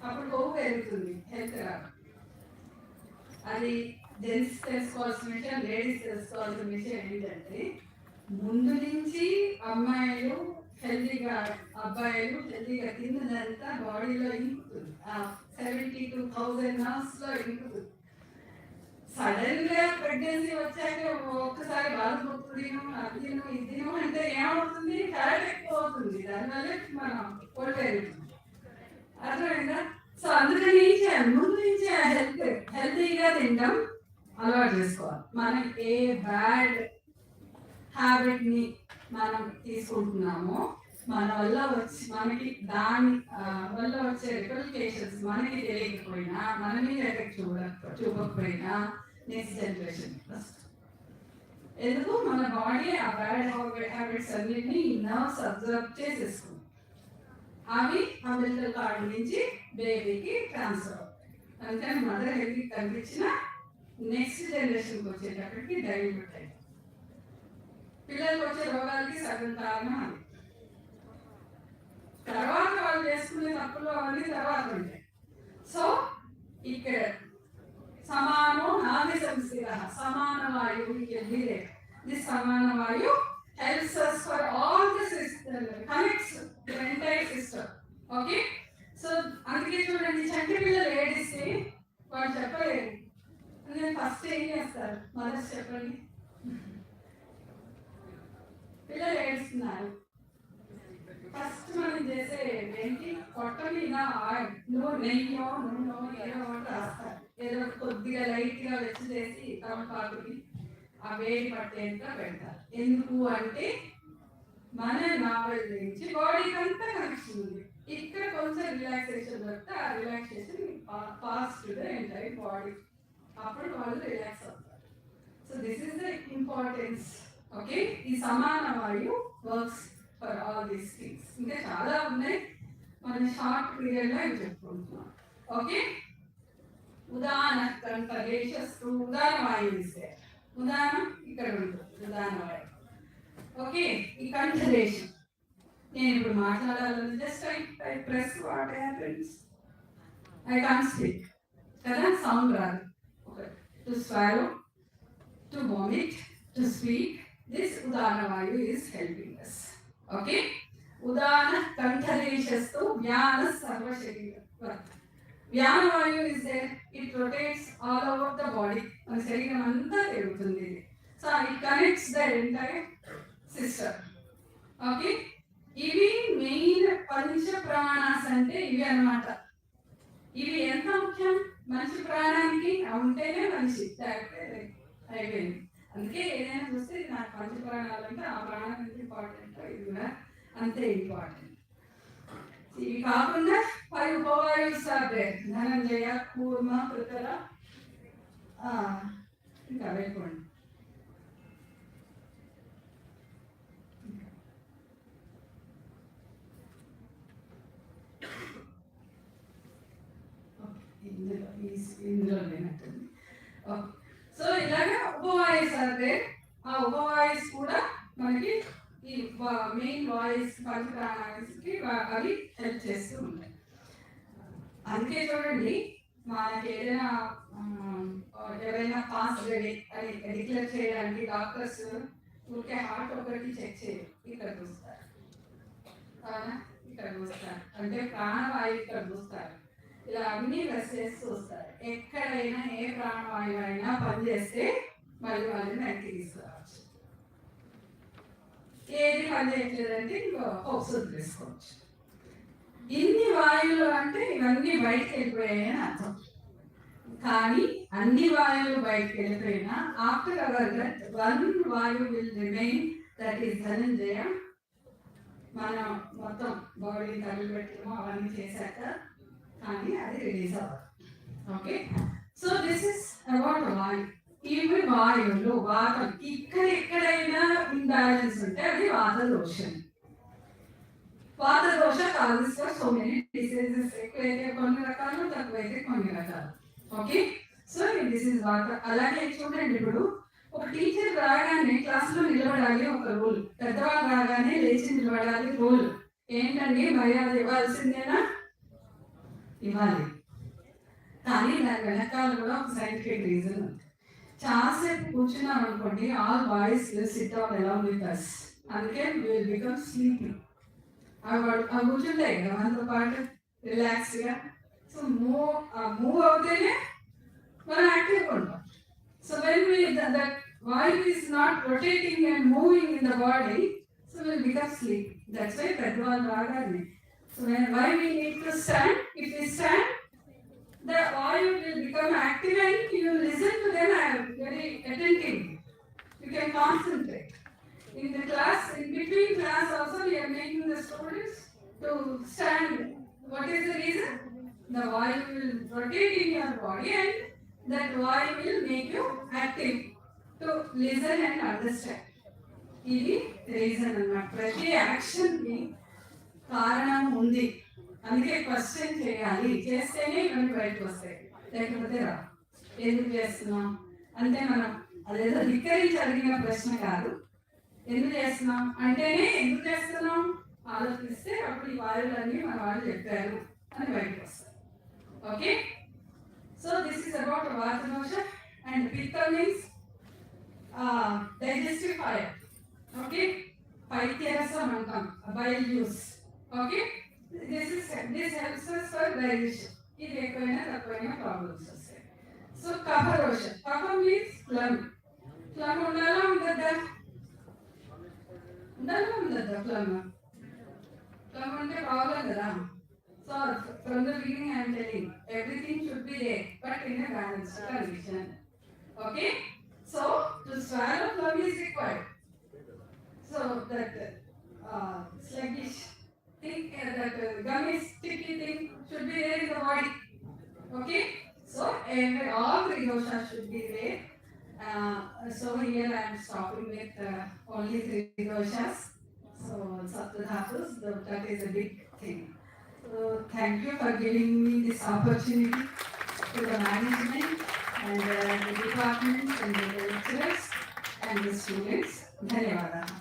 అప్పుడు కొవ్వు పెరుగుతుంది, హెల్త్ రాదు. అది జెంట్స్ తెలుసుకోవాల్సిన విషయం, లేడీస్ తెలుసుకోవాల్సిన విషయం ఏంటంటే ముందు నుంచి అమ్మాయిలు హెల్తీగా, అబ్బాయిలు హెల్తీగా తిన్నదంతా బాడీలో ఇంకుతుంది, 72,000 నర్వ్స్ లో ఇంకుతుంది. సడన్ గా ప్రెగ్నెన్సీ వచ్చాక ఒక్కసారి బాధపడుతు తిను, అది తిను, ఇది తిను అంటే ఏమవుతుంది, ఫ్యాట్ ఎక్కువ అవుతుంది, దానివల్ల మనం కోల్డ్ పెరుగుతుంది. అర్థమైందా? సో అందుకని ఏం చేయాలి, ముందు నుంచి హెల్తీగా తినడం అలవాటు చేసుకోవాలి. మనకి ఏ బ్యాడ్ హ్యాబిట్ ని మనం తీసుకుంటున్నామో మన వల్ల మనకి దాని వల్ల వచ్చే రిపలికేషన్స్ మనకి తెలియకపోయినా, మన మీద ఎఫెక్ట్ చూపకపోయినా నెక్స్ట్ జనరేషన్ ఎందుకు మన బాడీ ఆ బ్యాడ్ హ్యాబిట్స్ అన్నిటిని నర్వ్స్ అబ్జర్వ్ చేసేసుకుంది. అవి అంబేద్కర్ కార్డు నుంచి బేబీకి ట్రాన్స్ఫర్ అవుతాయి. అందుకని మదర్ హెల్తీ కనిపించిన నెక్స్ట్ జనరేషన్కి వచ్చేటప్పటికి డైల్యూట్ అయ్యి పిల్లలకు వచ్చే రోగాలకి సగం కారణం అది. తర్వాత వాళ్ళు చేసుకునే తప్పులు అవన్నీ తర్వాత ఉంటాయి. సో ఇక్కడ సమానో నాభి సంస్థిత, సమాన వాయువు వెళ్ళిదే. దిస్ సమాన వాయు helps us for all the system, connects the entire system. Okay, so అందుకే చూడండి, చంటి పిల్లలు ఏడిస్తే వాళ్ళు చెప్పలేరు, నేను ఫస్ట్ ఏం చేస్తారు, మదర్స్ చెప్పండి. పిల్లలు ఏడుస్తున్నారు, ఫస్ట్ మనం చేసే ఏంటి, పొట్ట మీద నువ్వు నెయ్యో నూనె ఏదో ఒకటి రాస్తారు, ఏదో కొద్దిగా లైట్ గా వెచ్చి చేసి తమపాకుని ఆ వేడి పట్టేంత పెడతారు. ఎందుకు అంటే మన నావల్ నుంచి బాడీకి అంతా కనెక్షన్ ఉంది. ఇక్కడ కొంచెం రిలాక్సేషన్ దొరికితే ఆ relaxation pass to the entire body, అప్పుడు వాళ్ళు రిలాక్స్ అవుతారు. So this is the importance. Okay, ఈ సమాన వాయు works for all these things. ఇంకా చాలా ఉన్నాయి, మనం షార్ట్ పీరియడ్ లో ఇవి చెప్పుకుంటున్నాం. ఓకే, ఉదాహరణ కంఠరేషస్తు ఉదాహరణ వాయువు ఇస్తే ఉదాహరణ ఇక్కడ ఉంటుంది, ఉదాహరణ వాయువు. ఓకే, ఈ కంఠరేషన్ నేను ఇప్పుడు మాట్లాడాలని just I press what happens, I can't speak కదా, సౌండ్ రాదు. To swallow, to vomit, to speak, this ఉదాహరణ వాయువు ఈస్ హెల్పింగ్ us. ఓకే, ఉదాహరణ కంఠరేషస్తు వ్యాన సర్వ శరీర. వ్యాన వాయువు is there, it rotates all over the body, మన శరీరం అంతా తిరుగుతుంది ఇది. So it connects the entire system. Okay, ఇవి మెయిన్ పంచ ప్రాణాస్ అంటే ఇవి అన్నమాట. ఇవి ఎంత ముఖ్యం మనిషి ప్రాణానికి, ఉంటేనే మనిషి, లేకపోతే అయిపోయింది. అందుకే ఏదైనా చూస్తే నాకు పంచ ప్రాణాలు అంటే ఆ ప్రాణం ఎంత ఇంపార్టెంట్, ఇది కూడా అంతే ఇంపార్టెంట్. ఇవి కాకుండా 5 ఉపవాయువులు సార్ ధనంజయ, కూర్మ, కృతల, ఇంకా వేసుకోండి. ఇందులో లేనట్టుంది. సో ఇలాగా ఉపవాయిస్ అంటే ఆ ఉపవాయిస్ కూడా మనకి ఈ మెయిన్ వాయిస్ పంచప్రాణానికి అవి హెల్ప్ చేస్తూ ఉంటాయి. అందుకే చూడండి, మనకి ఎవరైనా పాస్ రెడీ అని డిక్లేర్ చేయడానికి డాక్టర్స్ ఊరికే హార్ట్ ఒకటి చెక్ చేయరు, ఇక్కడ చూస్తారు, ఇక్కడ చూస్తారు, అంటే ప్రాణవాయువు ఇక్కడ చూస్తారు, ఇలా అన్ని ప్రెస్ చేసి చూస్తారు. ఎక్కడైనా ఏ ప్రాణవాయువు అయినా పనిచేస్తే మళ్ళీ వాళ్ళని వెనక్కి తీసుకురావచ్చు. ఏది పని చేయట్లేదంటే ఇంకో హోప్స్ వదిలేసుకోవచ్చు. ఇన్ని వాయువులు అంటే ఇవన్నీ బయటకు వెళ్ళిపోయాయని అర్థం. కానీ అన్ని వాయువులు బయటకు వెళ్ళిపోయినా ఆఫ్టర్ అవర్ దట్ వన్ వాయువు will remain, that is Dhananjaya. మనం మొత్తం బాడీ తల్లి పెట్టడము అవన్నీ చేశాక కానీ అది రిలీజ్ అవ్వదు. Okay, so this is about వాయు. ఇవి వాయువులు, వాతం. ఇక్కడ ఎక్కడైనా ఇంబ్యాలెన్స్ ఉంటే అది వాత దోషం. వాత దోష causes for so many diseases. ఎక్కువైతే కొన్ని రకాలు, తక్కువైతే కొన్ని రకాలు. ఓకే, సో దిస్ ఇస్ వాత. అలాగే చూడండి, ఇప్పుడు ఒక టీచర్ రాగానే క్లాస్లో నిలబడాలి ఒక రూల్, పెద్దవాళ్ళు రాగానే లేచి నిలబడాలి రూల్. ఏంటండి, మర్యాద ఇవ్వాల్సిందేనా? ఇవ్వాలి. కానీ దాని వెనకాల కూడా ఒక సైంటిఫిక్ రీజన్ ఉంది. చాలాసేపు కూర్చున్నాం అనుకోండి, all boys SIT down along with us. అందుకే విల్ బికమ్ స్లీపీ. అవి కూర్చుంటాయి కదా మనతో పాటు రిలాక్స్గా. సో మూవ్ అవుతేనే మనం యాక్టివ్గా ఉంటాం. So when that oil is not rotating and moving in the body, so will become sleep. That's why పెద్దవాళ్ళు రాగానే. So why we need to stand. If you stand, the oil will become active and you listen to them very attentively. You can concentrate. In the class, in between class also we are making the students to stand. What is the reason? The oil will rotate in your body and that oil will make you active to listen and understand. ఇది reason అన్నమాట. ప్రతి యాక్షన్కి కారణం ఉంది. అందుకే question చేయాలి, చేస్తేనే ఇవన్నీ బయటకు వస్తాయి, లేకపోతే రా. ఎందుకు చేస్తున్నాం అంటే మనం అదేదో ధిక్కరించి అడిగిన ప్రశ్న కాదు. ఎందుకు చేస్తున్నాం అంటేనే ఎందుకు చేస్తున్నాం ఆలోచిస్తే అప్పుడు ఈ వాయువులన్నీ మన వాళ్ళు చెప్పారు అని బయటకు వస్తాయి. Okay, so this is about vata dosha. And pitta means digestive fire. Okay, పైత్యరసం అంటాం, bile juice. Okay, this helps us for digestion. ఇది ఎక్కువైనా తక్కువైనా ప్రాబ్లమ్స్ వస్తాయి. సో కఫ దోష. కఫ మీన్స్ ప్లమ్. ప్లమ్ ఉండాలా ఉండద్దా? ఉండాలా ఉండద్దా? ప్లమ్ ఉంటే ప్రాబ్లం కదా. So from the beginning I'm telling everything should be there but in a balanced condition. Okay, so to swallow phlegm is required. So that sluggish thing, that gummy sticky thing should be there in the body. Okay, so all three doshas should be there. So here I am stopping with only three doshas. So saptadhatus, that is a big thing. So thank you for giving me this opportunity, to the management and the department and the lecturers and the students. Dhanyavadalu.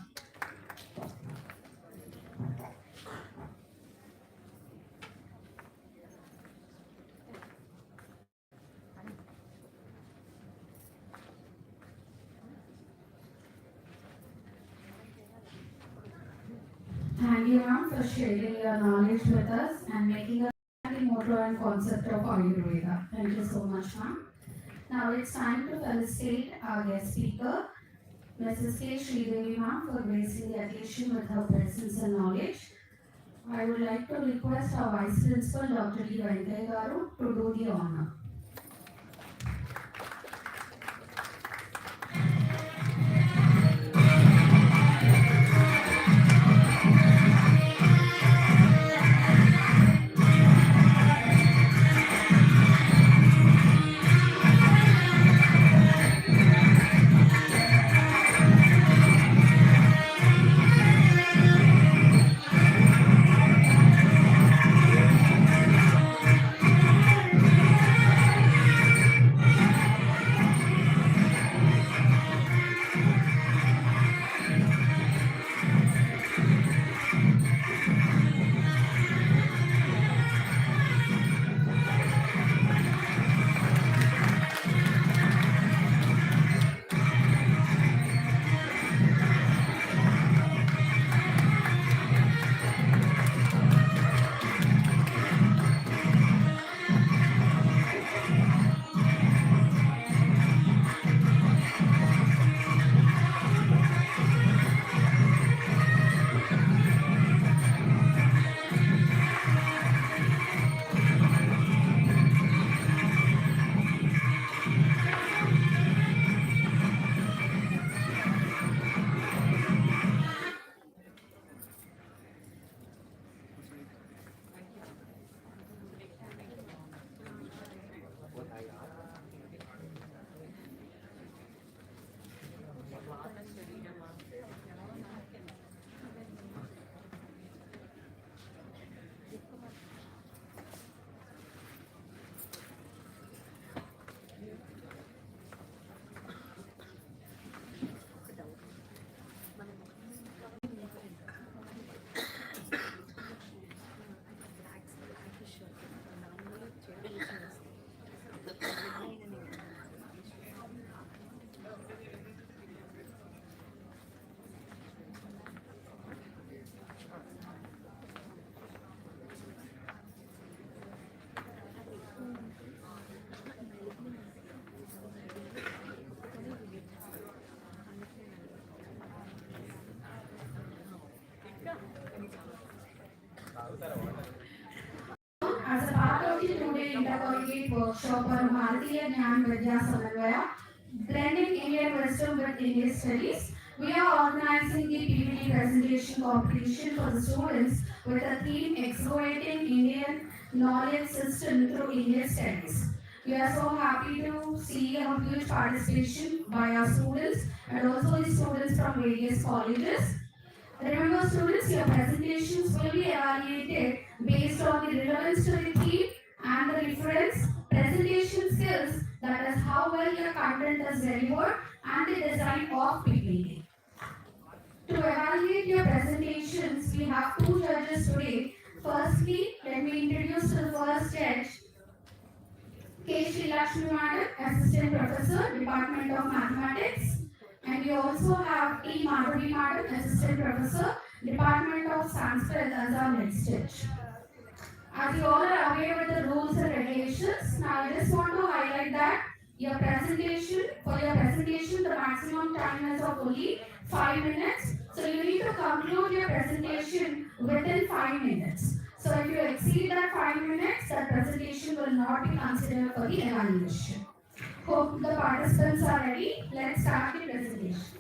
Thank you, ma'am, for sharing your knowledge with us and making us the motto and concept of Ayurveda. Thank you so much, ma'am. Now it's time to felicitate our guest speaker, Mrs. K. Sridevi, ma'am, for gracing the occasion with her presence and knowledge. I would like to request our Vice Principal, Dr. D. Venkaya Garu, to do the honor. workshop on Bharatiya Gyan Vidya Samanvaya, blending Indian wisdom with English studies. We are organizing the PPT presentation competition for the students with a theme exploiting Indian knowledge system through English studies. We are so happy to see a huge participation by our students and also the students from various colleges. Remember students, your presentations will be evaluated based on the relevance to the theme and the reference, presentation skills, that is how well your content is delivered and the design of PPT. To evaluate your presentations, we have two judges today. Firstly, let me introduce to the first judge, K. Sri Lakshmi Madam, Assistant Professor, Department of Mathematics. And we also have T. Madhuri Madam, Assistant Professor, Department of Sanskrit as our next judge. As you all are aware with the rules and regulations, now I just want to highlight that for your presentation, the maximum time is of only 5 minutes. So you need to conclude your presentation within 5 minutes. So if you exceed that 5 minutes, that presentation will not be considered for the evaluation. Hope the participants are ready. Let's start the presentations.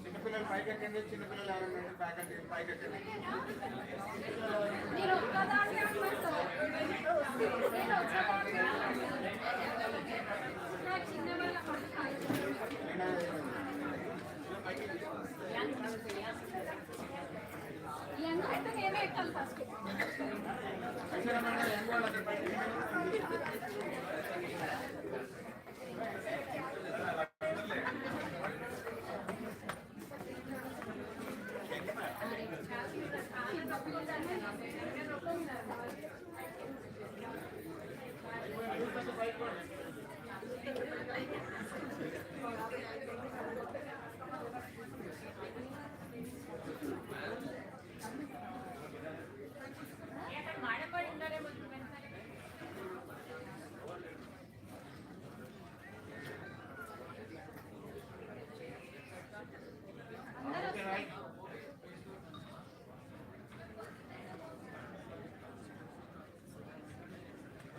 చిన్నపిల్లలు పైకి ఎక్కండి, చిన్నపిల్లలు ఎవరైనా పైకి ఎక్కండి.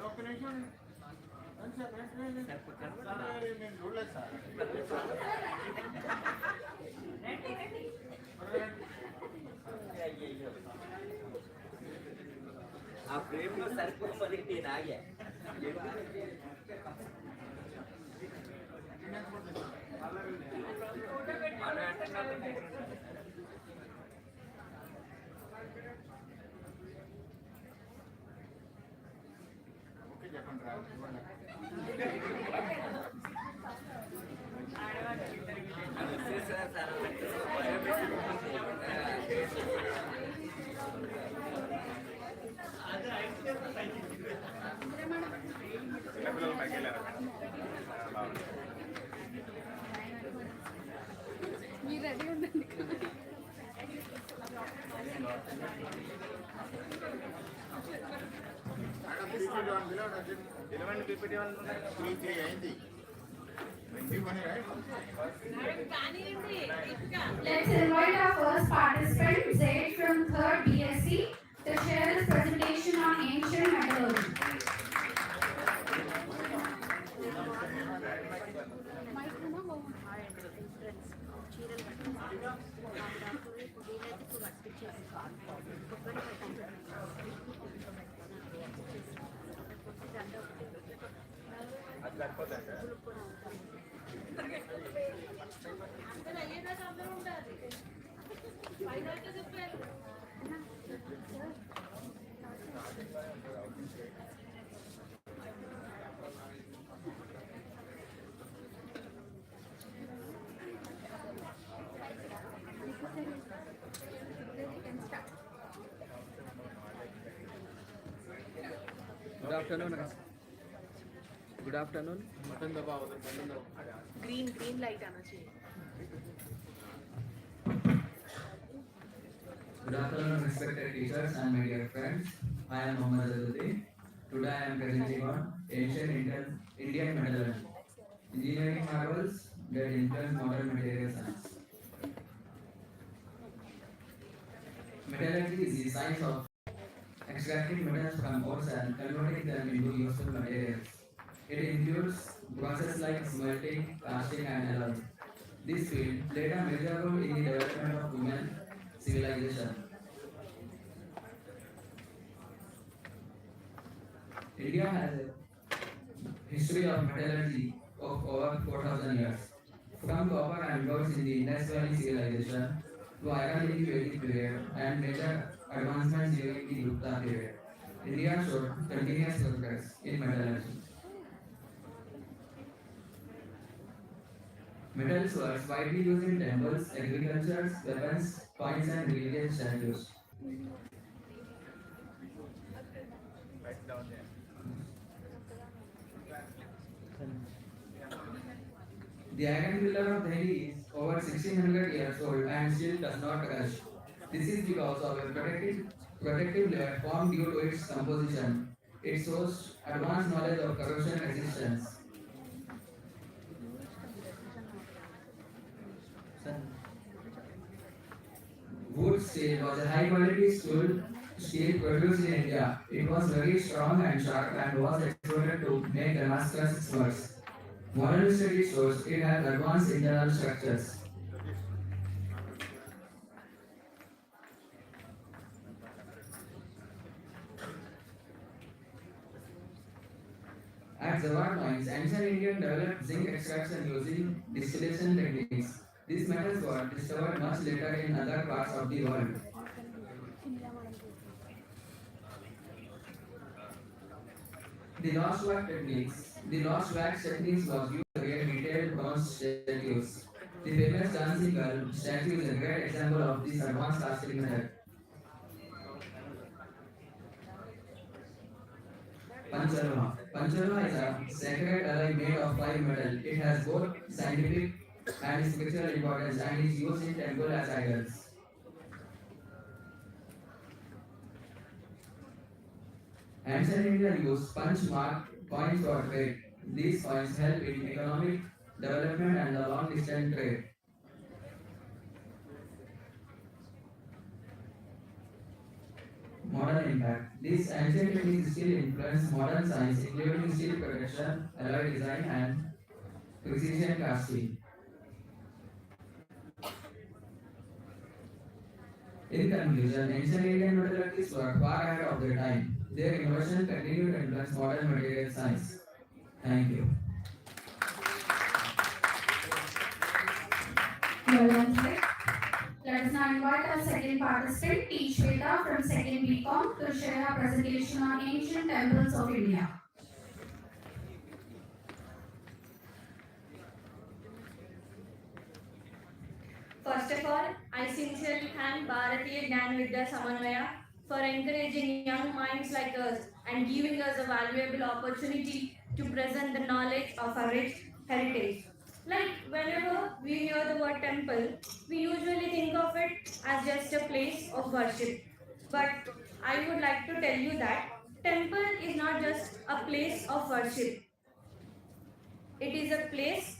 ఒక్క నిమిషం నేను చూడలేదు సార్. ఆ ఫ్రేమ్ లో సరిపోతుంది నేను ఆగా ఓకే చెప్పండి రా. చిన్నపిల్లలు పైకి వెళ్ళారు. మీరు రెడీ ఉండండి. PPT 3 అయింది. Let's invite our first participant, Zaid from 3rd BSc, to share his presentation on ancient metallurgy. Good afternoon. Good afternoon. green light आना चाहिए. Good afternoon, respected teachers and my dear friends. I am Mohammad Azharuddin. Today I am presenting on ancient Indian metallurgy, engineering marvels that influence modern material science. Metallurgy is the science of extracting metals from ores and converting them into useful materials. It includes processes like smelting, casting, and alloying. This field played a major role in the development of human civilization. India has a history of metallurgy of over 4,000 years. From copper and gold in the Indus Valley civilization to iron in the Vedic period and major advancements during the Gupta period, India showed continuous progress in metallurgy. Metals were widely used in temples, agriculture, weapons, coins, and religious statues. Right down there. The Iron Pillar of Delhi is over 1600 years old and still does not crush. This is because of a protective layer formed due to its composition. It shows advanced knowledge of corrosion resistance. Wood steel was a high quality steel produced in India. It was very strong and sharp and was exported to make Damascus swords. Modern study shows it has advanced internal structures. At Zawar mines, ancient Indian developed zinc extraction using distillation techniques. These metals were discovered much later in other parts of the world. The lost wax techniques was used to create detailed bronze statues. The famous dancing girl statue is a great example of this advanced casting method. Panchaloha is a sacred alloy made of 5 metal. It has both scientific and spiritual importance and is used in temple as idols. Ancient India used punch marked coins for trade. These coins help in economic development and the long distance trade. Modern impact. These ancient techniques still influence modern science, including steel production, alloy design, and precision casting. In conclusion, ancient Indian metallurgists were far ahead of their time. Their innovation continued to influence modern material science. Thank you. Well done, sir. Let us now invite our second participant, T. Shweta from 2nd BCom, to share her presentation on ancient temples of India. First of all, I sincerely thank Bharatiya Jnanvidya Samanvaya for encouraging young minds like us and giving us a valuable opportunity to present the knowledge of our rich heritage. Like whenever we hear the word temple, we usually think of it as just a place of worship. But I would like to tell you that temple is not just a place of worship. It is a place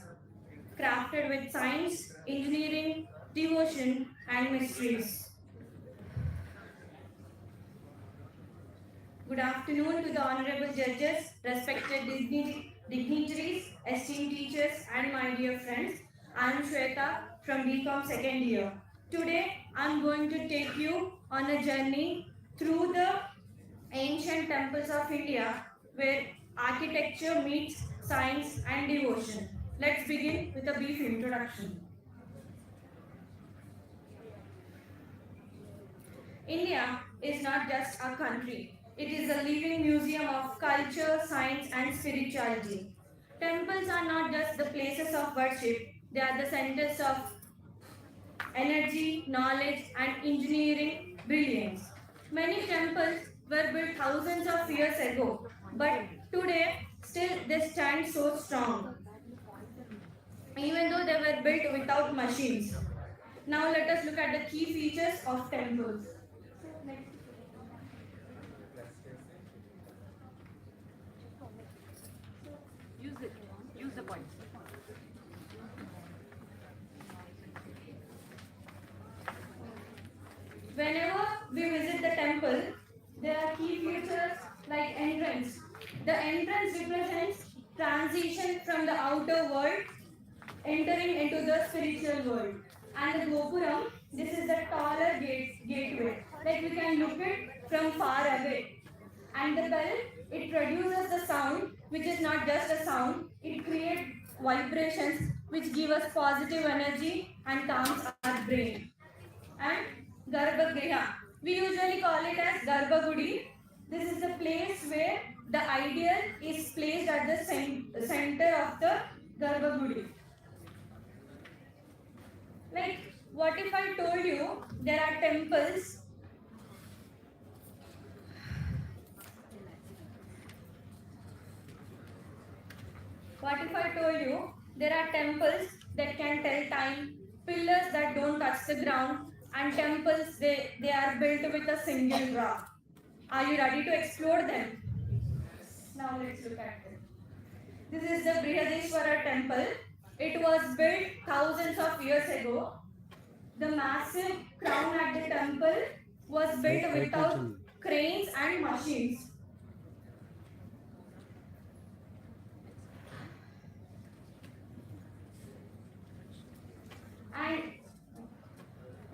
crafted with science, engineering, devotion, and mysteries. Good afternoon to the honorable judges, respected dignitaries, esteemed teachers, and my dear friends. I am Shweta from BCom second year. Today, I am going to take you on a journey through the ancient temples of India, where architecture meets science and devotion. Let's begin with a brief introduction. India is not just a country, it is a living museum of culture, science, and spirituality. Temples are not just the places of worship, they are the centers of energy, knowledge, and engineering brilliance. Many temples were built thousands of years ago, but today still they stand so strong, even though they were built without machines. Now let us look at the key features of temples. Use the points. Whenever we visit the temple, there are key features like entrance. The entrance represents transition from the outer world entering into the spiritual world. And the Gopuram, this is the taller gateway. Like we can look it from far away. And the bell, it produces the sound, which is not just a sound, it creates vibrations which give us positive energy and calms our brain. And Garbhagriha, we usually call it as Garbhagudi. This is the place where the ideal is placed at the center of the Garbhagudi. Like, what if I told you there are temples? What if I told you there are temples that can tell time, pillars that don't touch the ground, and temples they are built with a single rock? Are you ready to explore them? Now let's look at them. This is the Brihadeshwara temple. It was built thousands of years ago. The massive crown at the temple was built without cranes and machines. And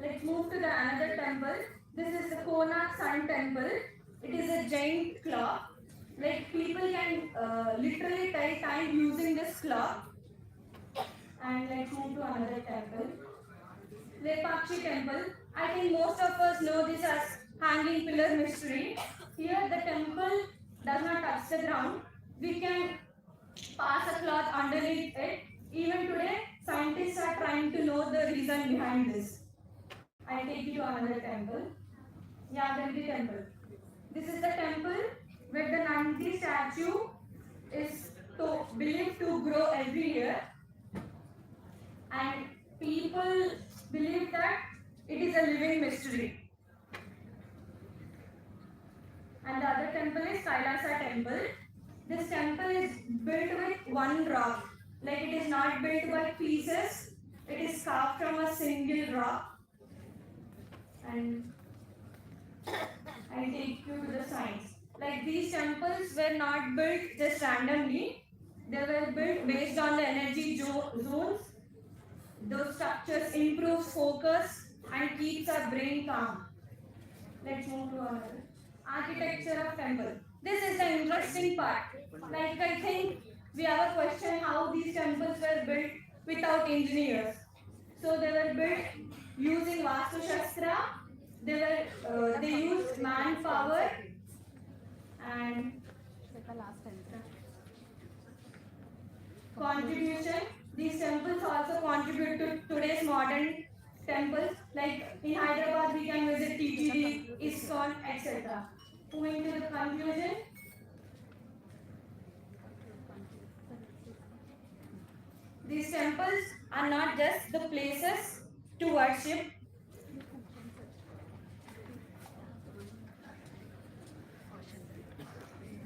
let's move to the another temple. This is the Konark Sun Temple. It is a giant clock. Like people can literally tell time using this clock. And let's move to another temple. Lepakshi Temple. I think most of us know this as hanging pillar mystery. Here the temple does not touch the ground. We can pass a cloth underneath it. Even today, scientists are trying to know the reason behind this. I take you to another temple. Yagandi Temple. This is the temple where the Nandi statue is believed to grow every year. And people believe that it is a living mystery. And the other temple is Kailasa Temple. This temple is built with one rock. Like it is not built by pieces. It is carved from a single rock. And I take you to the science. Like these temples were not built just randomly. They were built based on the energy zones. Those structures improve focus and keeps our brain calm. Let's move to another. Architecture of temple. This is the interesting part. Like I think we have a question how these temples were built without engineers. So they were built using Vastu Shastra. They used manpower and contribution. These temples also contribute to today's modern temples. Like in Hyderabad, we can visit TGD, ISKCON, etc. Moving to the conclusion. These temples are not just the places to worship.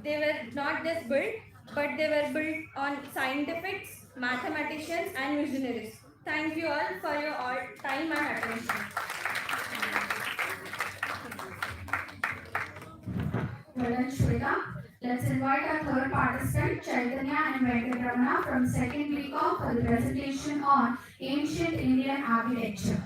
They were not just built, but they were built on scientifics, mathematicians, and visionaries. Thank you all for your time and attention. Well done, Shweta. Let's invite our third participant, Chaitanya and Venkatramana from second week off for the presentation on ancient Indian architecture.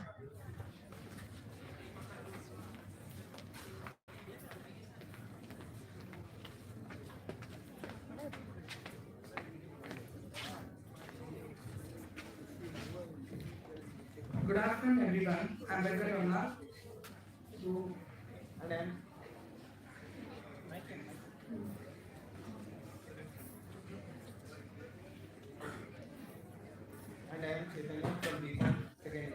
Good afternoon, everyone. I'm Venkatramana. So, And I am Chaitanya from B.Com second year.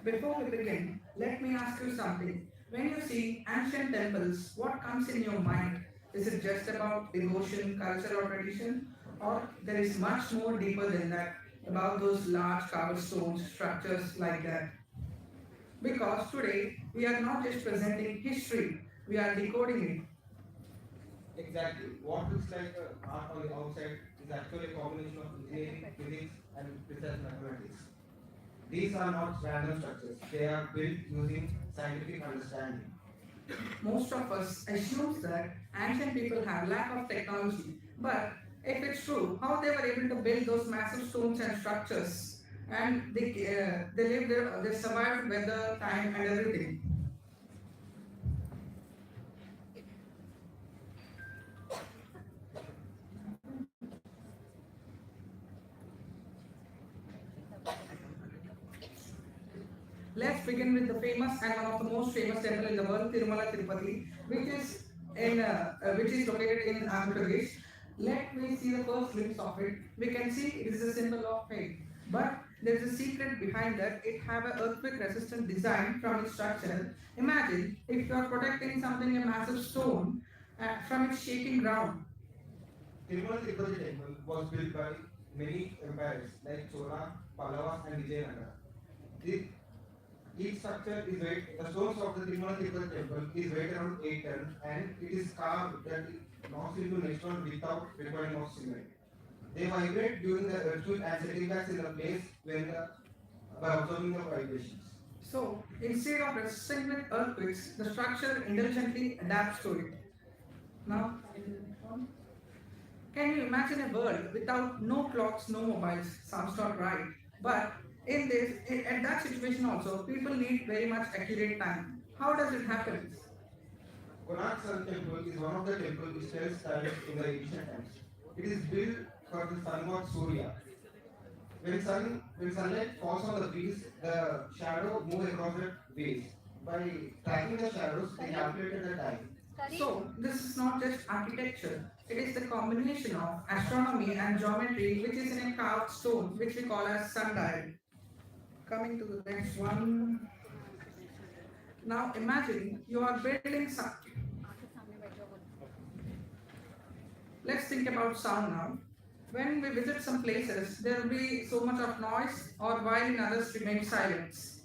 Before we begin, let me ask you something. When you see ancient temples, what comes in your mind? Is it just about devotion, culture, or tradition? Or there is much more deeper than that about those large carved stones, structures like that? Because today we are not just presenting history, we are decoding it. Exactly. What looks like art on the outside is actually a combination of engineering, physics, and precise mathematics. These are not random structures. They are built using scientific understanding. Most of us assume that ancient people have lack of technology, but if it's true, how they were able to build those massive stones and structures, and they lived there, they survived weather, time, and everything. Let's begin with the famous and one of the most famous temple in the world, Tirumala Tirupati, which is located in Andhra Pradesh. Let me see the first glimpse of it. We can see it is a symbol of faith, but there is a secret behind that. It have an earthquake-resistant design from its structure. Imagine if you are protecting something, a massive stone, from its shaking ground. Tirumala Tirupati temple was built by many empires like Chola, Pallavas, and Vijayanagara. The Each structure is weight. The stones of the Tirumala Tirupati temple is weight around 8 tons and it is carved that it knocks into next one without requiring of cement. They vibrate during the earthquake and setting back in the place by observing the vibrations. So instead of resisting with earthquakes, the structure intelligently adapts to it. Now, can you imagine a world without no clocks, no mobiles? Sounds not right. But at that situation also, people need very much accurate time. How does it happen? Konark Sun Temple is one of the temples which tells time in the ancient times. It is built for the sun god Surya. When sunlight falls on the trees, the shadow moves across the waves. By tracking the shadows, they calculated the time. So, this is not just architecture, it is the combination of astronomy and geometry which is in a carved stone which we call as sundial. Coming to the next one. Now imagine you are building some. Let's think about sound now. When we visit some places, there will be so much of noise, or while in others remain silence.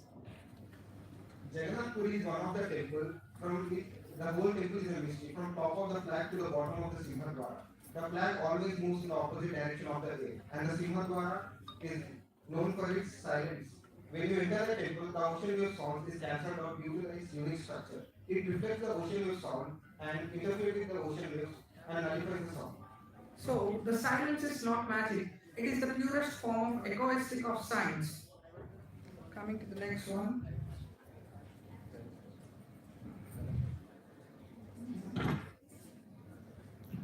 Jagannath Puri is one of the temple from the whole temple is a mystery. From top of the flag to the bottom of the Simhadwara. The flag always moves in the opposite direction of the air, and the Simhadwara is known for its silence. When you enter the temple, the ocean wave sound is captured out due to its unique structure. It reflects the ocean wave sound and interferes with the ocean waves and nullifies the sound. So the silence is not magic, it is the purest form of echoistic of science. Coming to the next one.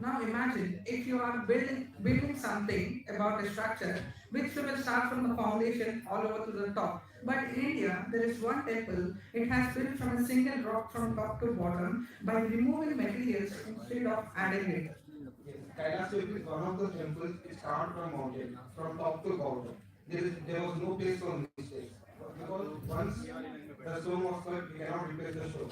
Now imagine if you are building something about a structure which will start from the foundation all over to the top. But in India, there is one temple, it has built from a single rock from top to bottom by removing materials instead of adding it. Yes, Kailash temple is one of the temples which carved from mountain, from top to bottom. There was no place for mistakes. Because once the stone was cut, you cannot replace the stone.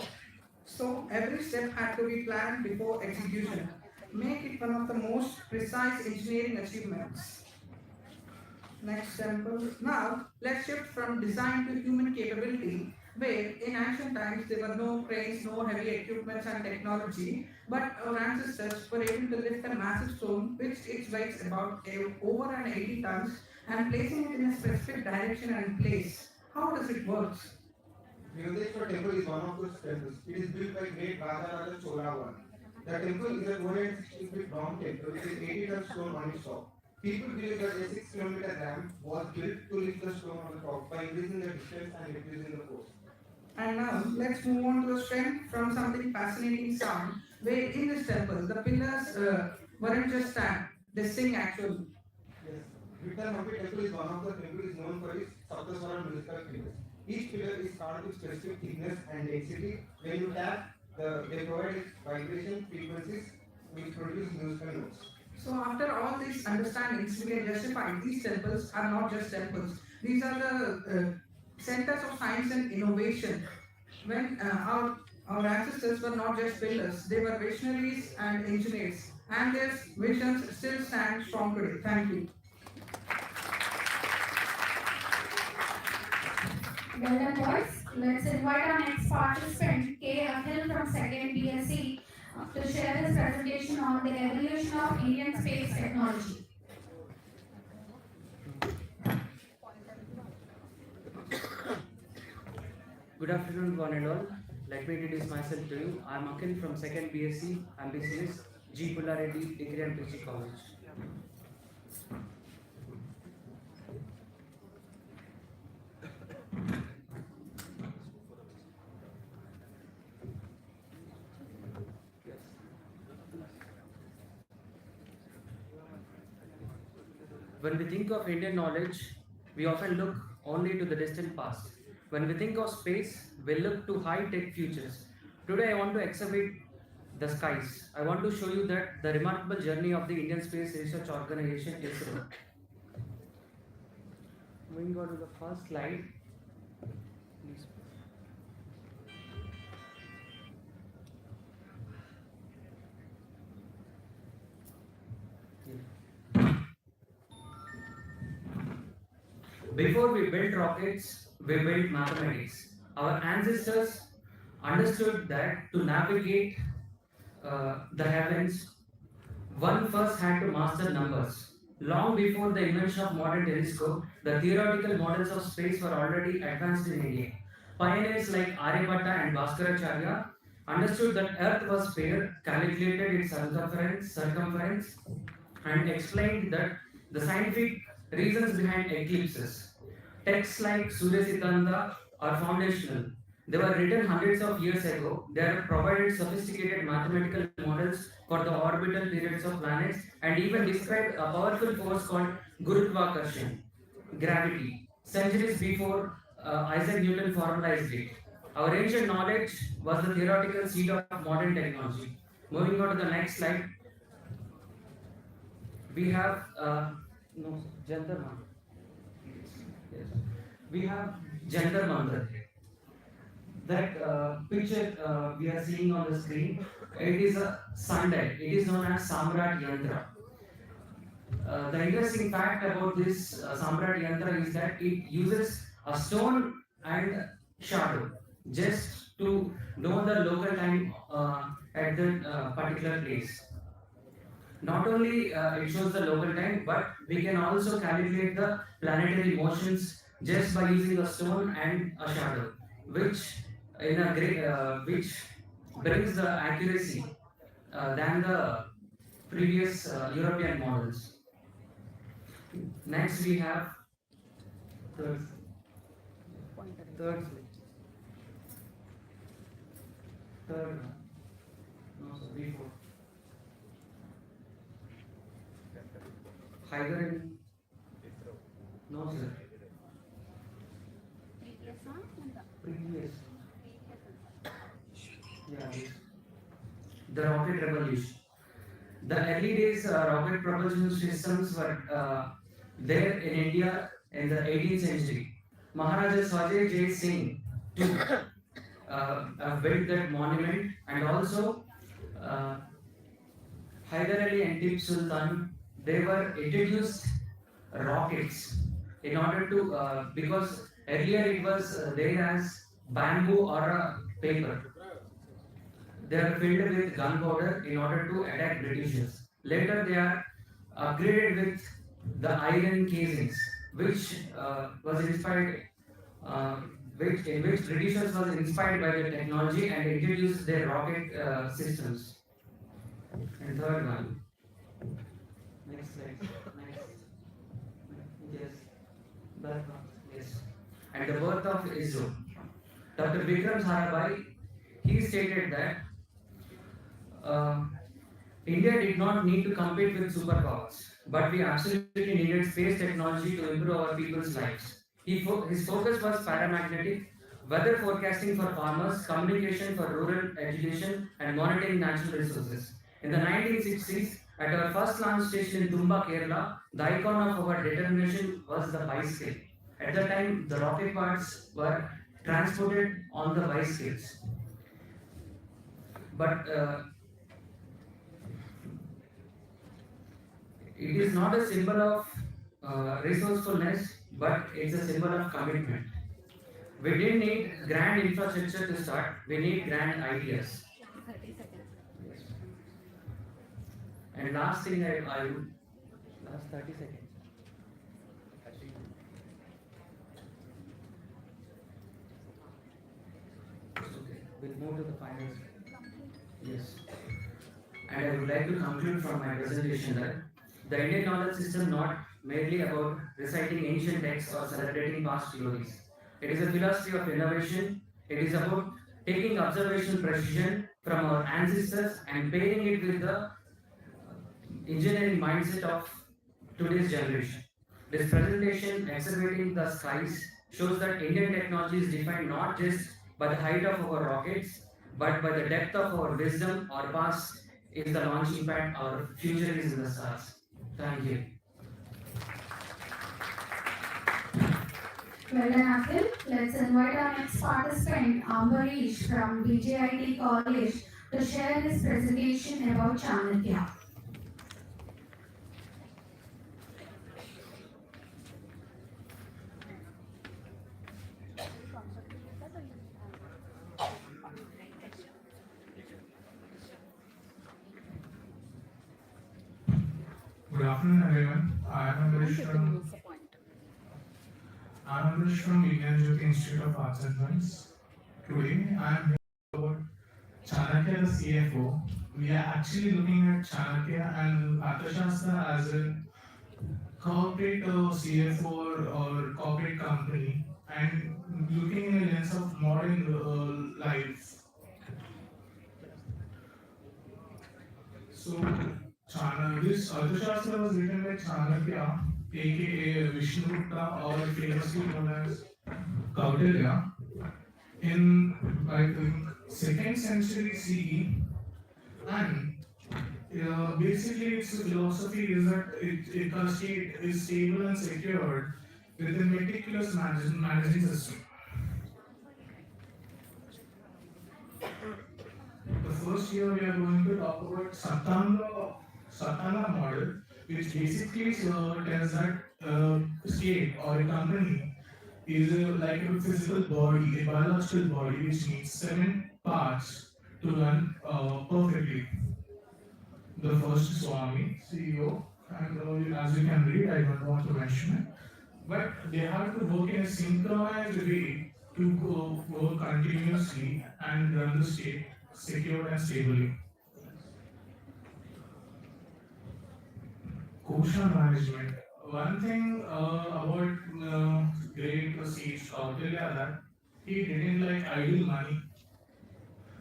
So every step had to be planned before execution. Make it one of the most precise engineering achievements. Next temple. Now let's shift from design to human capability, where in ancient times there were no cranes, no heavy equipment and technology, but our ancestors were able to lift a massive stone which its weighs about over 80 tons and placing it in a specific direction and place. How does it work? Virudeshwar temple is one of those temples. It is built by great Raja Chola I. The temple is a 260-feet long temple with 80 ton stone on its top. People believe that a 6-kilometer ramp was built to lift the stone on the top by increasing the distance and reducing the force. And now let's move on to the strength from something fascinating sound, where in this temple the pillars weren't just stand, they sing actually. Yes. Vittal Hampi temple is one of the temples known for its Saptaswara musical pillars. Each pillar is carved with specific thickness and density. When you tap, they provide vibration frequencies which produce musical notes. So after all these understandings, we can justify these temples are not just temples. These are the centers of science and innovation. When our ancestors were not just builders, they were visionaries and engineers, and their visions still stand strong today. Thank you. Well done, boys. Let's invite our next participant, K. Akhil from 2nd BSc, to share his presentation on the evolution of Indian space technology. Good afternoon, one and all. Let me introduce myself to you. I am Akhil from 2nd BSc. I am BCS Gprdpgcofficial College. When we think of Indian knowledge, we often look only to the distant past. When we think of space, we look to high-tech futures. Today, I want to exhibit the skies. I want to show you that the remarkable journey of the Indian Space Research Organization ISRO. Moving on to the first slide. Please. Before we built rockets, we built mathematics. Our ancestors understood that to navigate the heavens, one first had to master numbers. Long before the invention of modern telescope, the theoretical models of space were already advanced in India. Pioneers like Aryabhatta and Bhaskaracharya understood that Earth was sphere, calculated its circumference, and explained that the scientific reasons behind eclipses. Texts like Surya Siddhanta are foundational. They were written hundreds of years ago. They have provided sophisticated mathematical models for the orbital periods of planets and even described a powerful force called Gurutvakarshana, gravity, centuries before Isaac Newton formalized it. Our ancient knowledge was the theoretical seed of modern technology. Moving on to the next slide, we have no Jantar Mantar. Yes. We have Jantar Mantar. That picture we are seeing on the screen, it is a sundial. It is known as Samrat Yantra. The interesting fact about this Samrat Yantra is that it uses a stone and shadow just to know the local time at the particular place. Not only it shows the local time, but we can also calculate the planetary motions just by using a stone and a shadow, which which brings the accuracy than the previous European models. Next we have third third third no sir before Hydrogen no sir previous yeah this. The rocket revolution. The early days rocket propulsion systems were there in India in the 18th century. Maharaja Swajay Jai Singh too built that monument, and also uh, Hyder Ali and Tip Sultan, they were introduced rockets in order to because earlier it was there as bamboo or a paper. They are filled with gunpowder in order to attack Britishers. Later, they are upgraded with the iron casings, which was inspired, in which Britishers was inspired by the technology and introduced their rocket systems. And third one. Next slide. Next. Yes. That one. Yes. And the birth of ISRO. Dr. Vikram Sarabhai, he stated that India did not need to compete with superpowers, but we absolutely needed space technology to improve our people's lives. His focus was paramagnetic, weather forecasting for farmers, communication for rural education, and monitoring natural resources. In the 1960s, at our first launch station in Tumba, Kerala, the icon of our determination was the bicycle. At the time, the rocket parts were transported on the bicycles. But it is not a symbol of resourcefulness, but it's a symbol of commitment. We didn't need grand infrastructure to start, we need grand ideas. 30 seconds. And last thing I would, last 30 seconds. Okay, we'll move to the final. Yes. And I would like to conclude from my presentation that the Indian knowledge system not merely about reciting ancient texts or celebrating past glories. It is a philosophy of innovation. It is about taking observational precision from our ancestors and pairing it with the engineering mindset of today's generation. This presentation, Excavating the Skies, shows that Indian technology is defined not just by the height of our rockets, but by the depth of our wisdom. Our past is the launching pad, our future is in the stars. Thank you. Well done, Akhil. Let's invite our next participant, Ambarish from Gprdpgcofficial College, to share his presentation about Chanakya. Good afternoon, everyone. I am Amrish from Indian Jyoti Institute of Arts and Science. Today, I am here about Chanakya, the CFO. We are actually looking at Chanakya and Arthashastra as a corporate CFO or corporate company, and looking in a lens of modern life. So, this Arthashastra was written by Chanakya, aka Vishnugupta, or famously known as Kautilya, in I think 2nd century CE, and basically its philosophy is that a state is stable and secured with a meticulous managing system. The first year we are going to talk about Satanga model, which basically tells that state or a company is like a physical body, a biological body, which needs 7 parts to run perfectly. The first is Swami, CEO, and as you can read, I don't want to mention it, but they have to work in a synchronized way to work continuously and run the state secure and stably. Kosha management. One thing about great sage Kautilya that he didn't like idle money,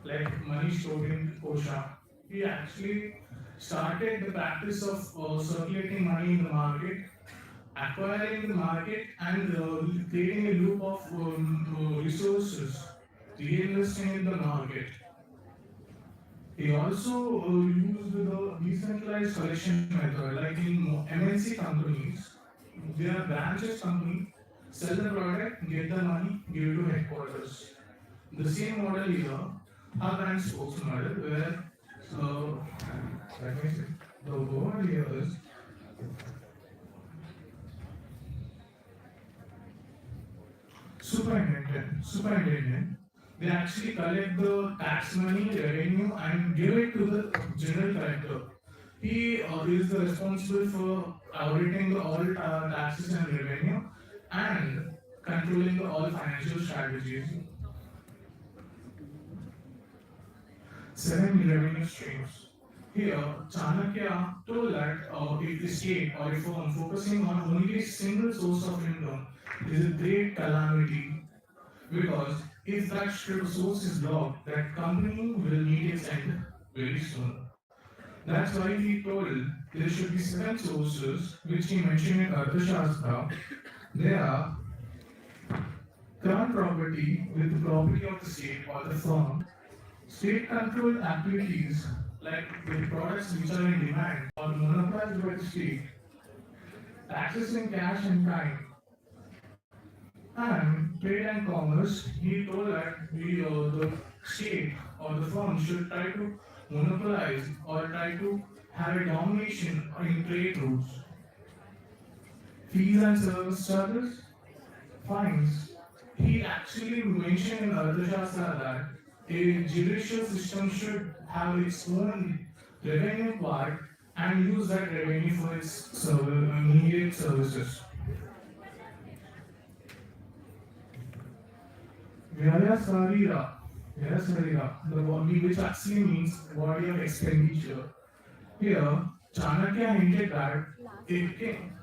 like money stored in kosha. He actually started the practice of circulating money in the market, acquiring the market, and creating a loop of resources, reinvesting in the market. He also used the decentralized collection method, like in MNC companies, they are branches company, sell the product, get the money, give it to headquarters. The same model here, hub and spokes model, where let me see, the word here is superintendent. They actually collect the tax money, revenue, and give it to the general collector. He is the responsible for auditing all taxes and revenue and controlling all financial strategies. 7 revenue streams. Here, Chanakya told that if the state or a firm focusing on only a single source of income is a great calamity, because if that source is blocked, that company will meet its end very soon. That's why he told there should be 7 sources, which he mentioned in Arthashastra. They are Crown property with the property of the state or the firm, state-controlled activities like with products which are in demand or monopolized by the state, taxes in cash and kind, and trade and commerce. He told that the state or the firm should try to monopolize or try to have a domination in trade routes. Fees and service charges, fines. He actually mentioned in Arthashastra that a judicial system should have its own revenue part and use that revenue for its needed services. Vyaya Sarira, the body which actually means body of expenditure. Here, Chanakya hinted that a king,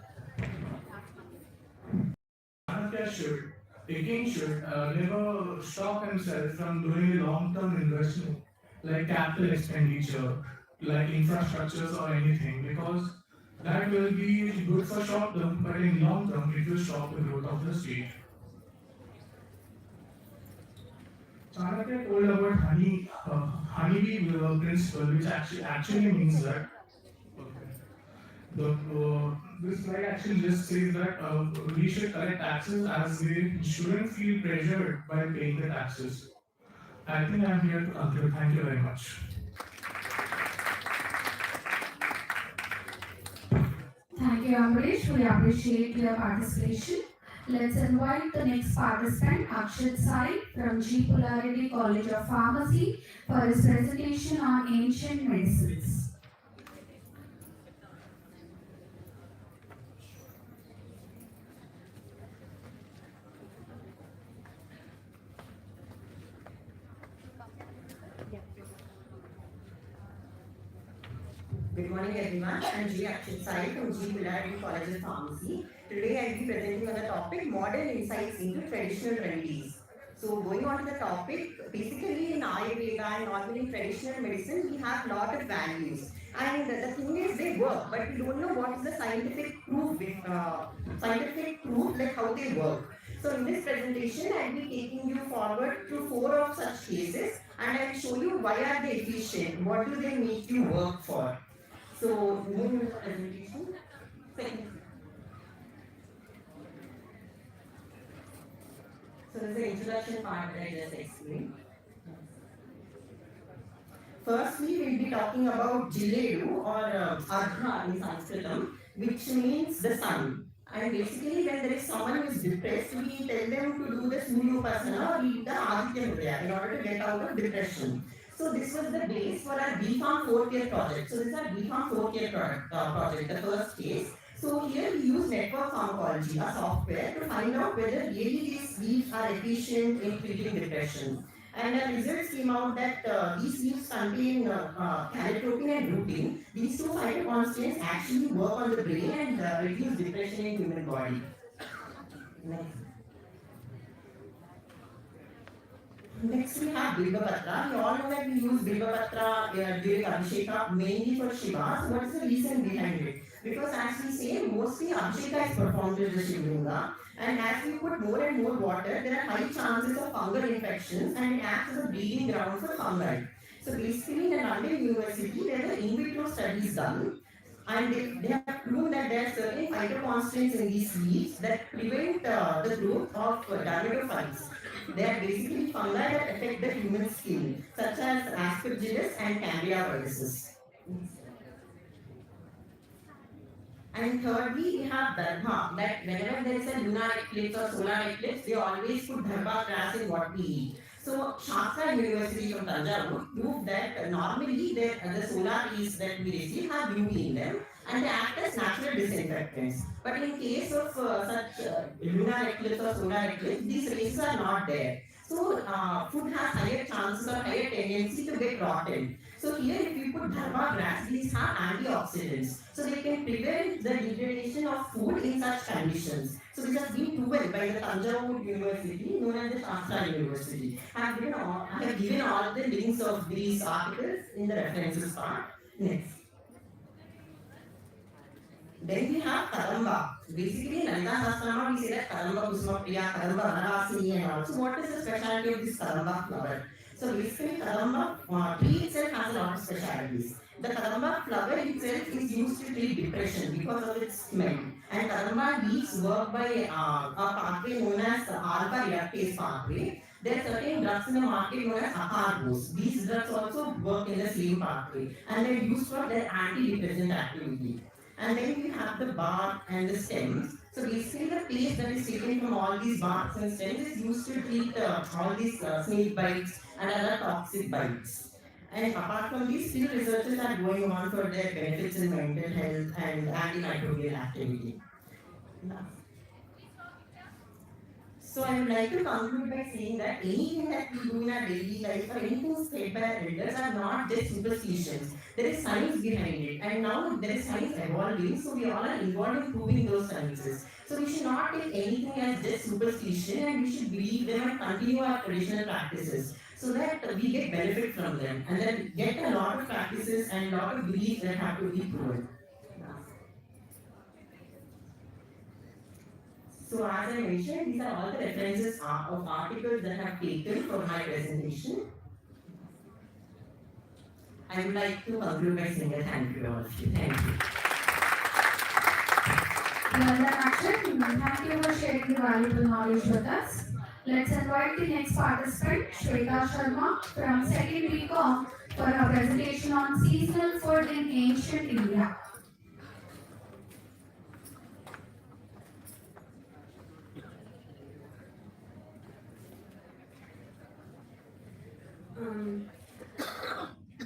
Chanakya should, a king should never stop himself from doing a long-term investment like capital expenditure, like infrastructures or anything, because that will be good for short term, but in long term it will stop the growth of the state. Chanakya told about honeybee principle, which actually means that this slide actually just says that we should collect taxes as we shouldn't feel pressured by paying the taxes. I think I'm here to conclude. Thank you very much. Thank you, Amrish. We appreciate your participation. Let's invite the next participant, Akshit Sai from Gprdpgcofficial College of Pharmacy for his presentation on ancient medicines. Good morning everyone, I am Akshit Sai from Gprdpgcofficial College of Pharmacy. Today I will be presenting on the topic Modern Insights into Traditional Remedies. So going on to the topic, basically in Ayurveda and normally in traditional medicine we have a lot of values. And the thing is they work, but we don't know what is the scientific proof like how they work. So in this presentation I will be taking you forward through 4 of such cases and I will show you why are they efficient, what do they make you work for. So, moving to the presentation. So, this is the introduction part that I just explained. Firstly, we will be talking about Jiledu or Ardha in Sanskritam, which means the sun. And basically, when there is someone who is depressed, we tell them to do the Surya Upasana or read the Aditya Hridaya in order to get out of depression. So this was the base for our BPharm 4th year project. So this is our BPharm 4th year project, the first case. So here we use network pharmacology, a software, to find out whether really these leaves are efficient in treating depression. And the results came out that these leaves contain calotropin and rutin. These 2 phytoconstituents actually work on the brain and reduce depression in human body. Next. Next we have Bilvapatra. You all know that we use Bilvapatra during Abhisheka mainly for Shiva. So what is the reason behind it? Because as we say, mostly Abhisheka is performed with the Shivlinga, and as we put more and more water, there are high chances of fungal infections and it acts as a breeding ground for fungi. So basically in London University, there were in vitro studies done and they have proven that there are certain phytoconstituents in these leaves that prevent the growth of dermatophytes. They are basically fungi that affect the human skin, such as Aspergillus and Candida viruses. And thirdly, we have Darbha, that whenever there is a lunar eclipse or solar eclipse, they always put Darbha grass in what we eat. So, Shastra University from Tanjavur proved that normally the solar rays that we receive have UV in them and they act as natural disinfectants. But in case of such lunar eclipse or solar eclipse, these rays are not there. So, food has higher chances or higher tendency to get rotten. So here if you put dharma grass, these have antioxidants. So they can prevent the degradation of food in such conditions. So this has been proven by the Tanjavur University, known as the Shastra University. I have given all the links of these articles in the references part. Next. Then we have Kadamba. Basically, in Lalita Sahasranama, we say that Kadamba Kusuma Priya, Kadamba Vanavasini and all. So, what is the specialty of this Kadamba flower? So, basically, Kadamba tree itself has a lot of specialities. The Kadamba flower itself is used to treat depression because of its smell. And Kadamba leaves work by a pathway known as alpha reductase pathway. There are certain drugs in the market known as acarbose. These drugs also work in the same pathway and they are used for their antidepressant activity. And then we have the bark and the stems. So basically the paste that is taken from all these barks and stems is used to treat all these snake bites and other toxic bites. And apart from these, still researches are going on for their benefits in mental health and antimicrobial activity. So I would like to conclude by saying that anything that we do in our daily life or anything said by our elders are not just superstitions. There is science behind it, and now there is science evolving, so we all are involved in proving those sciences. So we should not take anything as just superstition, and we should believe them and continue our traditional practices so that we get benefit from them and then get a lot of practices and a lot of beliefs that have to be proven. So as I mentioned, these are all the references of articles that I have taken for my presentation. I would like to conclude by saying a thank you to all of you. Thank you. Well done, Akshay. Thank you for sharing the valuable knowledge with us. Let's invite the next participant, Shweta Sharma from 2nd BCom for her presentation on seasonal food in ancient India.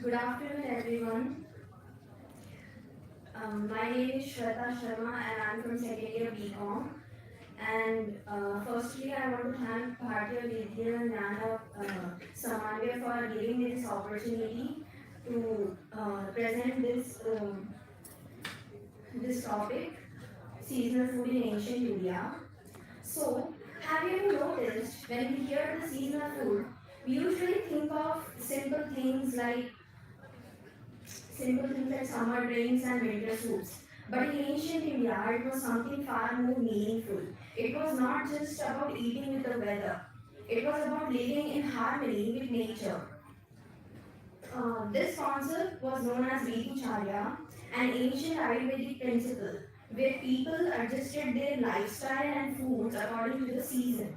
Good afternoon, everyone. My name is Shweta Sharma and I'm from 2nd year BCom. And firstly, I want to thank Bhartiya Vidya Jnana Samanvaya for giving me this opportunity to present this topic, seasonal food in ancient India. So, have you noticed when we hear the seasonal food, we usually think of simple things like summer drinks and winter soups. But in ancient India, it was something far more meaningful. It was not just about eating with the weather. It was about living in harmony with nature. This concept was known as Ritucharya, an ancient Ayurvedic principle where people adjusted their lifestyle and foods according to the season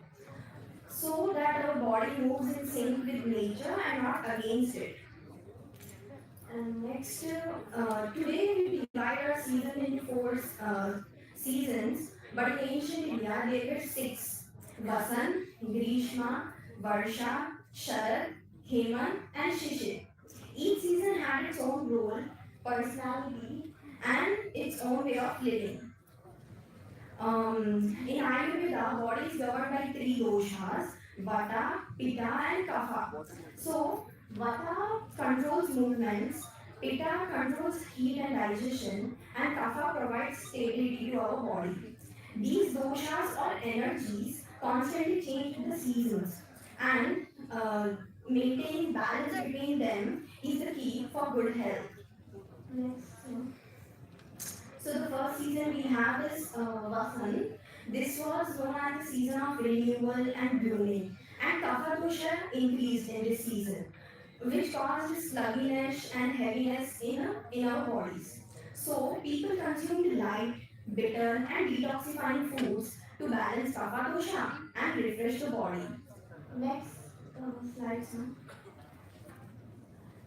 so that our body moves in sync with nature and not against it. And next, today we divide our season into four seasons, but in ancient India there were six: Vasant, Grishma, Varsha, Sharad, Hemant, and Shishir. Each season had its own role, personality, and its own way of living. In Ayurveda, body is governed by three doshas: Vata, Pitta, and Kapha. So, Vata controls movements, Pitta controls heat and digestion, and Kapha provides stability to our body. These doshas or energies constantly change with the seasons, and maintaining balance between them is the key for good health. Next. So the first season we have is Vasant. This was known as the season of renewal and blooming, and Kapha dosha increased in this season, which caused sluggishness and heaviness in our bodies. So people consumed light, bitter, and detoxifying foods to balance Kapha dosha and refresh the body. Next slide, sir.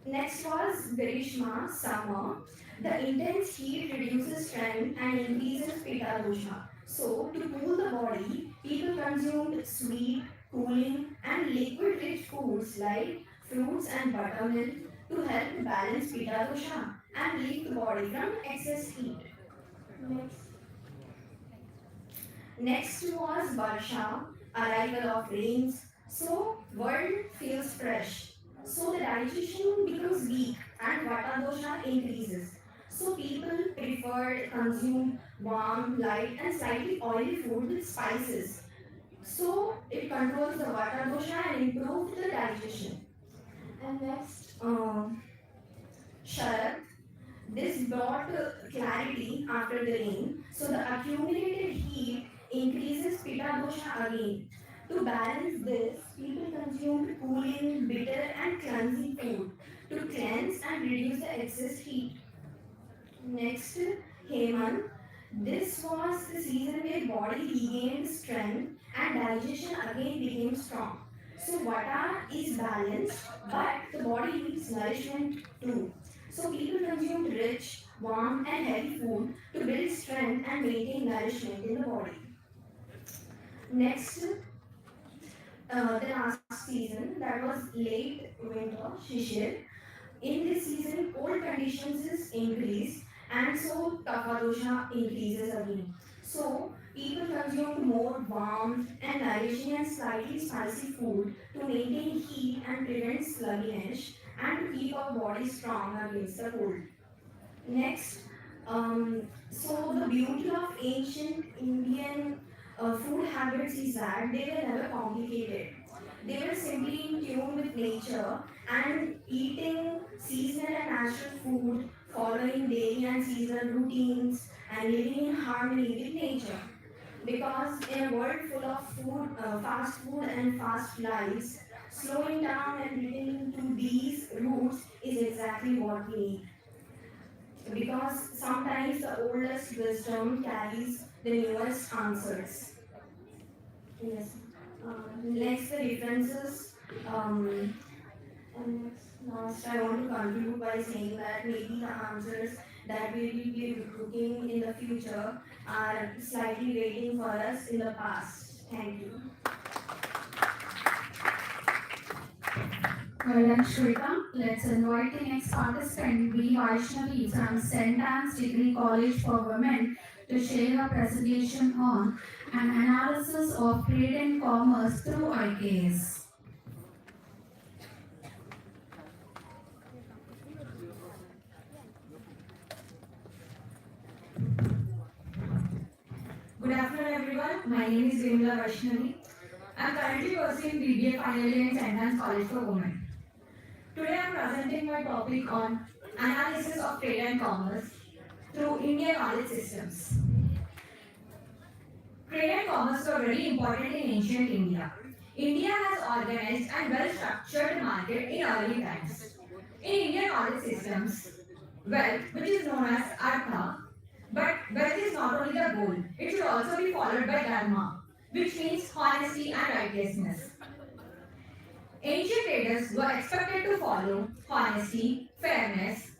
Next was Grishma, summer. The intense heat reduces strength and increases Pitta dosha. So, to cool the body, people consumed sweet, cooling, and liquid-rich foods like fruits and buttermilk to help balance Pitta dosha and relieve the body from excess heat. Next was Varsha, arrival of rains. So, world feels fresh. So, the digestion becomes weak and Vata dosha increases. So, people preferred consume warm, light, and slightly oily food with spices. So, it controls the Vata dosha and improves the digestion. And next, Sharad. This brought clarity after the rain, so the accumulated heat increases pitta dosha again. To balance this, people consumed cooling, bitter, and cleansing food to cleanse and reduce the excess heat. Next, Heman. This was the season where body regained strength and digestion again became strong. So Vata is balanced, but the body needs nourishment too. So people consumed rich, warm, and heavy food to build strength and maintain nourishment in the body. Next, the last season, that was late winter, Shishir. In this season, cold conditions is increased, and so kapha dosha increases again. So people consumed more warm and nourishing and slightly spicy food to maintain heat and prevent sluggishness and to keep our body strong against the cold. Next, so the beauty of ancient Indian food habits is that they were never complicated. They were simply in tune with nature and eating seasonal and natural food, following daily and seasonal routines, and living in harmony with nature. Because in a world full of fast food and fast lives, slowing down and returning to these roots is exactly what we need. Because sometimes the oldest wisdom carries the newest answers. Yes. Next, the differences. And last, I want to conclude by saying that maybe the answers that we will be looking in the future are slightly waiting for us in the past. Thank you. Well done, Shweta. Let's invite the next participant, B. Vaishnavi from St. Anne's Degree College for Women, to share her presentation on an analysis of trade and commerce through IKS. Good afternoon, everyone. My name is Vimla Vaishnavi. I am currently pursuing BBA final year in St. Anne's College for Women. Today I am presenting my topic on analysis of trade and commerce through Indian knowledge systems. Trade and commerce were very important in ancient India. India has organized and well-structured market in early times. In Indian knowledge systems, wealth, which is known as artha, but wealth is not only the goal, it should also be followed by dharma, which means honesty and righteousness. Ancient traders were expected to follow honesty, fairness,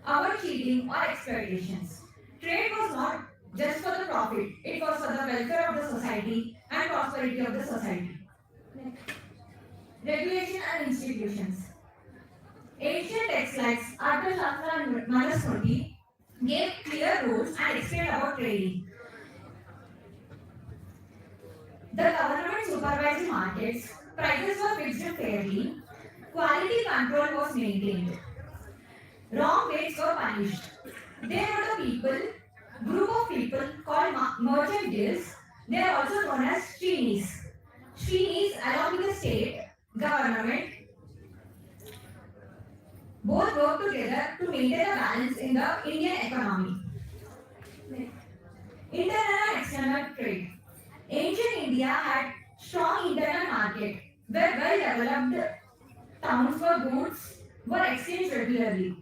avoid cheating or exploitations. Trade was not just for the profit, it was for the welfare of the society and prosperity of the society. Regulation and institutions. Ancient texts like Arthashastra and Manusmriti gave clear rules and explained about trading. The government supervised markets, prices were fixed fairly, quality control was maintained. Wrong rates were punished. There were the group of people called merchant guilds. They are also known as Shrinis. Shrinis, along with the state, government, both work together to maintain a balance in the Indian economy. Internal and external trade. Ancient India had strong internal market where well-developed towns for goods were exchanged regularly.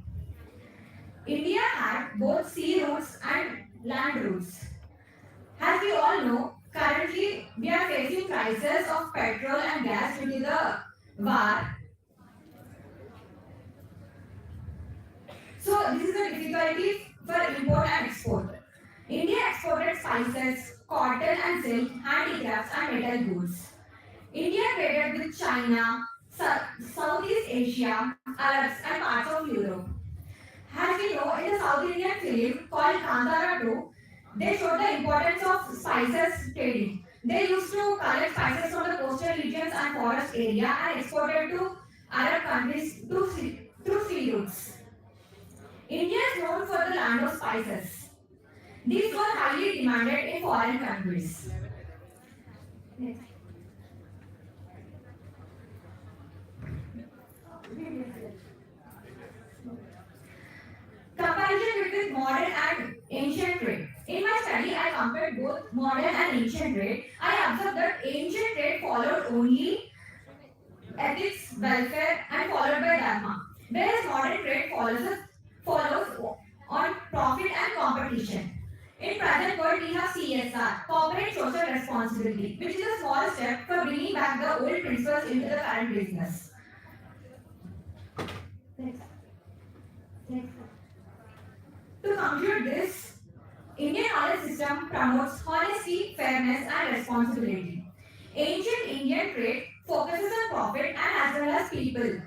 India had both sea routes and land routes. As we all know, currently we are facing crisis of petrol and gas due to the war. So this is a difficulty for import and export. India exported spices, cotton and silk, handicrafts and metal goods. India traded with China, Southeast Asia, Arabs and parts of Europe. As we know, in the South Indian film called Kantara 2, they showed the importance of spices trading. They used to collect spices from the coastal regions and forest area and exported to Arab countries through sea routes. India is known for the land of spices. These were highly demanded in foreign countries. Next. Comparison modern and ancient trade. In my study, I compared both modern and ancient trade. I observed that ancient trade followed only ethics, welfare, and followed by dharma, whereas modern trade follows on profit and competition. In present world, we have CSR, corporate social responsibility, which is a small step for bringing back the old principles into the current business. Next. Next. To conclude this, Indian knowledge system promotes honesty, fairness, and responsibility. Ancient Indian trade focuses on profit and as well as people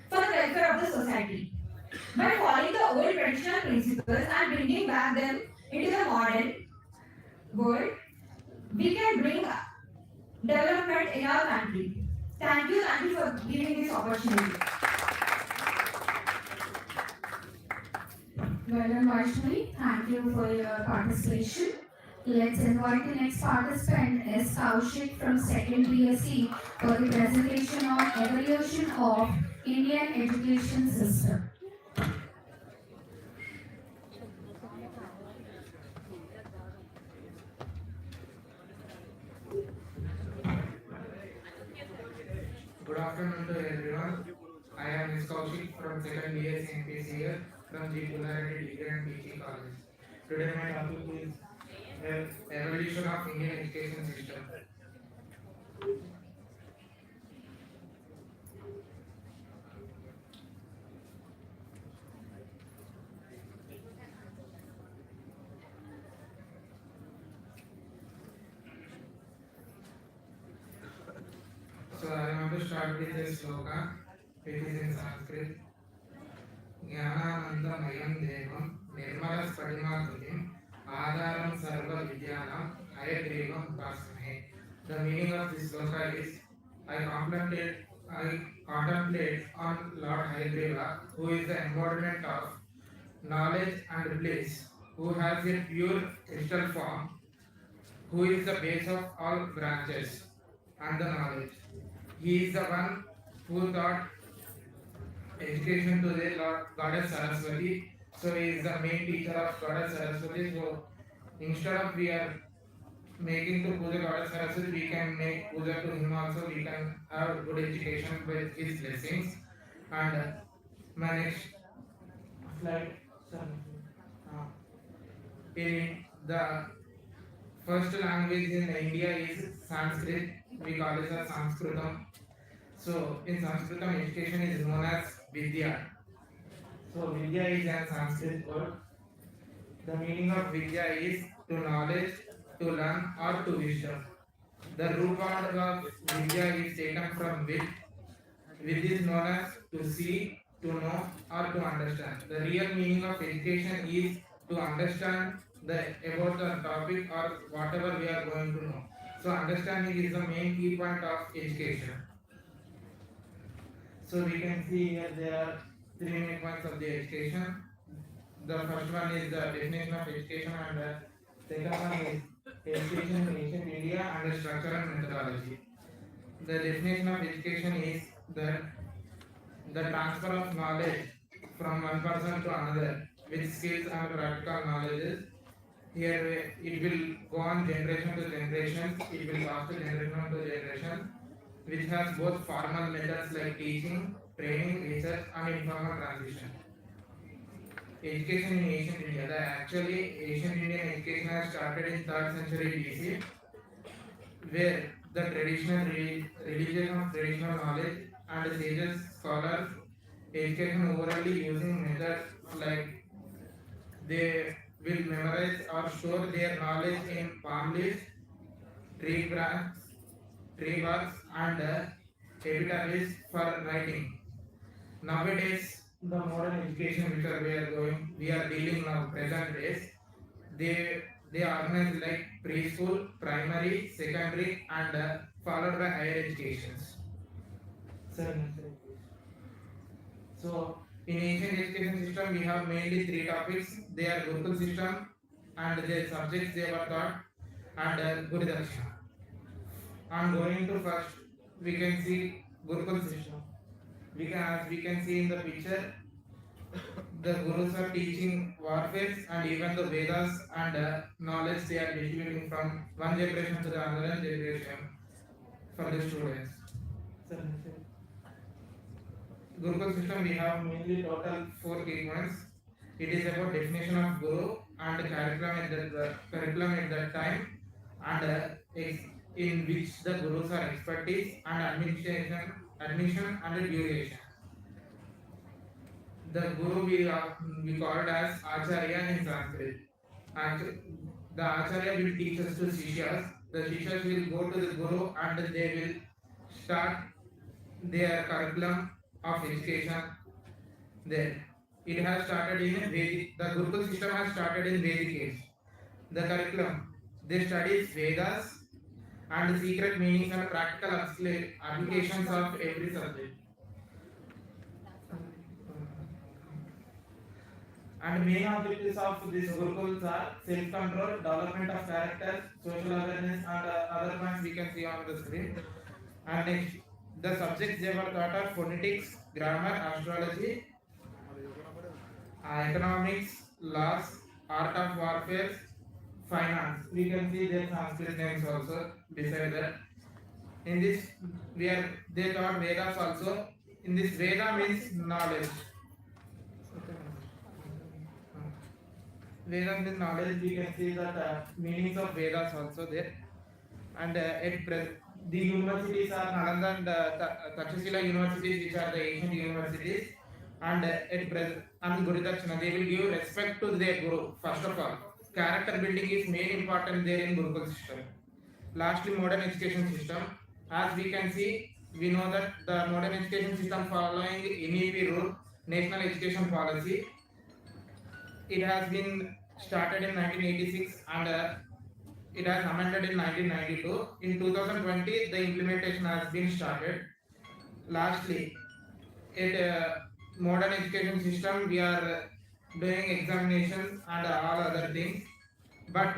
for the welfare of the society. By following the old traditional principles and bringing back them into the modern world, we can bring development in our country. Thank you for giving this opportunity. Well done, Vaishnavi. Thank you for your participation. Let's invite the next participant, S. Kaushik from 2nd BSc for the presentation on evolution of Indian education system. Good afternoon to everyone. I am S. Kaushik from 2nd BSc MPC here from Gprdpgcofficial College. Today my topic is evolution of Indian education system. So I want to start with a sloka which is in Sanskrit. Jnananandamaya devam nirmalaspadimākritim ādhāram sarva vidyanam hayagrivam upasmane. The meaning of this sloka is I contemplate on Lord Hayagriva, who is the embodiment of knowledge and bliss, who has a pure crystal form, who is the base of all branches and the knowledge. He is the one who taught education to the Lord Goddess Saraswati. So he is the main teacher of Goddess Saraswati. So instead of we are making to Puja Goddess Saraswati, we can make Puja to him also. We can have good education with his blessings. And my next slide. In the first language in India is Sanskrit. We call it as Sanskritam. So in Sanskritam, education is known as Vidya. So Vidya is a Sanskrit word. The meaning of Vidya is to knowledge, to learn, or to wisdom. The root word of Vidya is taken from Vid. Vid is known as to see, to know, or to understand. The real meaning of education is to understand about the topic or whatever we are going to know. So understanding is the main key point of education. So we can see here there are three main points of the education. The first one is the definition of education, and the second one is education in ancient India and the structure and methodology. The definition of education is that the transfer of knowledge from one person to another with skills and practical knowledge. Here it will go on generation to generation, it will pass to generation to generation, which has both formal methods like teaching, training, research, and informal transition. Education in ancient India. Actually, ancient Indian education has started in 3rd century BC, where the traditional religion of traditional knowledge and sages, scholars, education orally using methods like they will memorize or store their knowledge in palm leaves, tree barks, and epitaphs for writing. Nowadays, the modern education which we are dealing now present days, they organize like preschool, primary, secondary, and followed by higher educations. So in ancient education system, we have mainly three topics. They are Gurukul system, and their subjects they were taught, and Guru Dakshina. And going to first, we can see Gurukul system. As we can see in the picture, The Gurus are teaching warfare and even the Vedas and knowledge they are distributing from one generation to the another generation for the students. So, Gurukul system we have mainly total 4 key points. It is about definition of Guru and curriculum at that time and in which the Gurus are expertise and administration, admission and duration. The Guru we called as Acharya in Sanskrit. The Acharya will teach us to Shishyas. The Shishyas will go to the Guru and they will start their curriculum of education there. It has started in Vedic, the Gurukul system has started in Vedic age. The curriculum, they study Vedas and secret meanings and practical applications of every subject. And main objectives of these Gurukuls are self-control, development of character, social awareness, and other points we can see on the screen. And next, the subjects they were taught are phonetics, grammar, astrology, economics, laws, art of warfare, finance. We can see their Sanskrit names also beside that. In this, they taught Vedas also. In this, Veda means knowledge. Vedas means knowledge. We can see that meanings of Vedas also there. And the universities are Nalanda and Takshashila universities, which are the ancient universities. And at present, and Gurudakshina, they will give respect to their Guru. First of all, character building is main important there in Gurukul system. Lastly, modern education system. As we can see, we know that the modern education system following NEP rule, National Education Policy. It has been started in 1986 and it has amended in 1992. In 2020, the implementation has been started. Lastly, at modern education system, we are doing examinations and all other things. But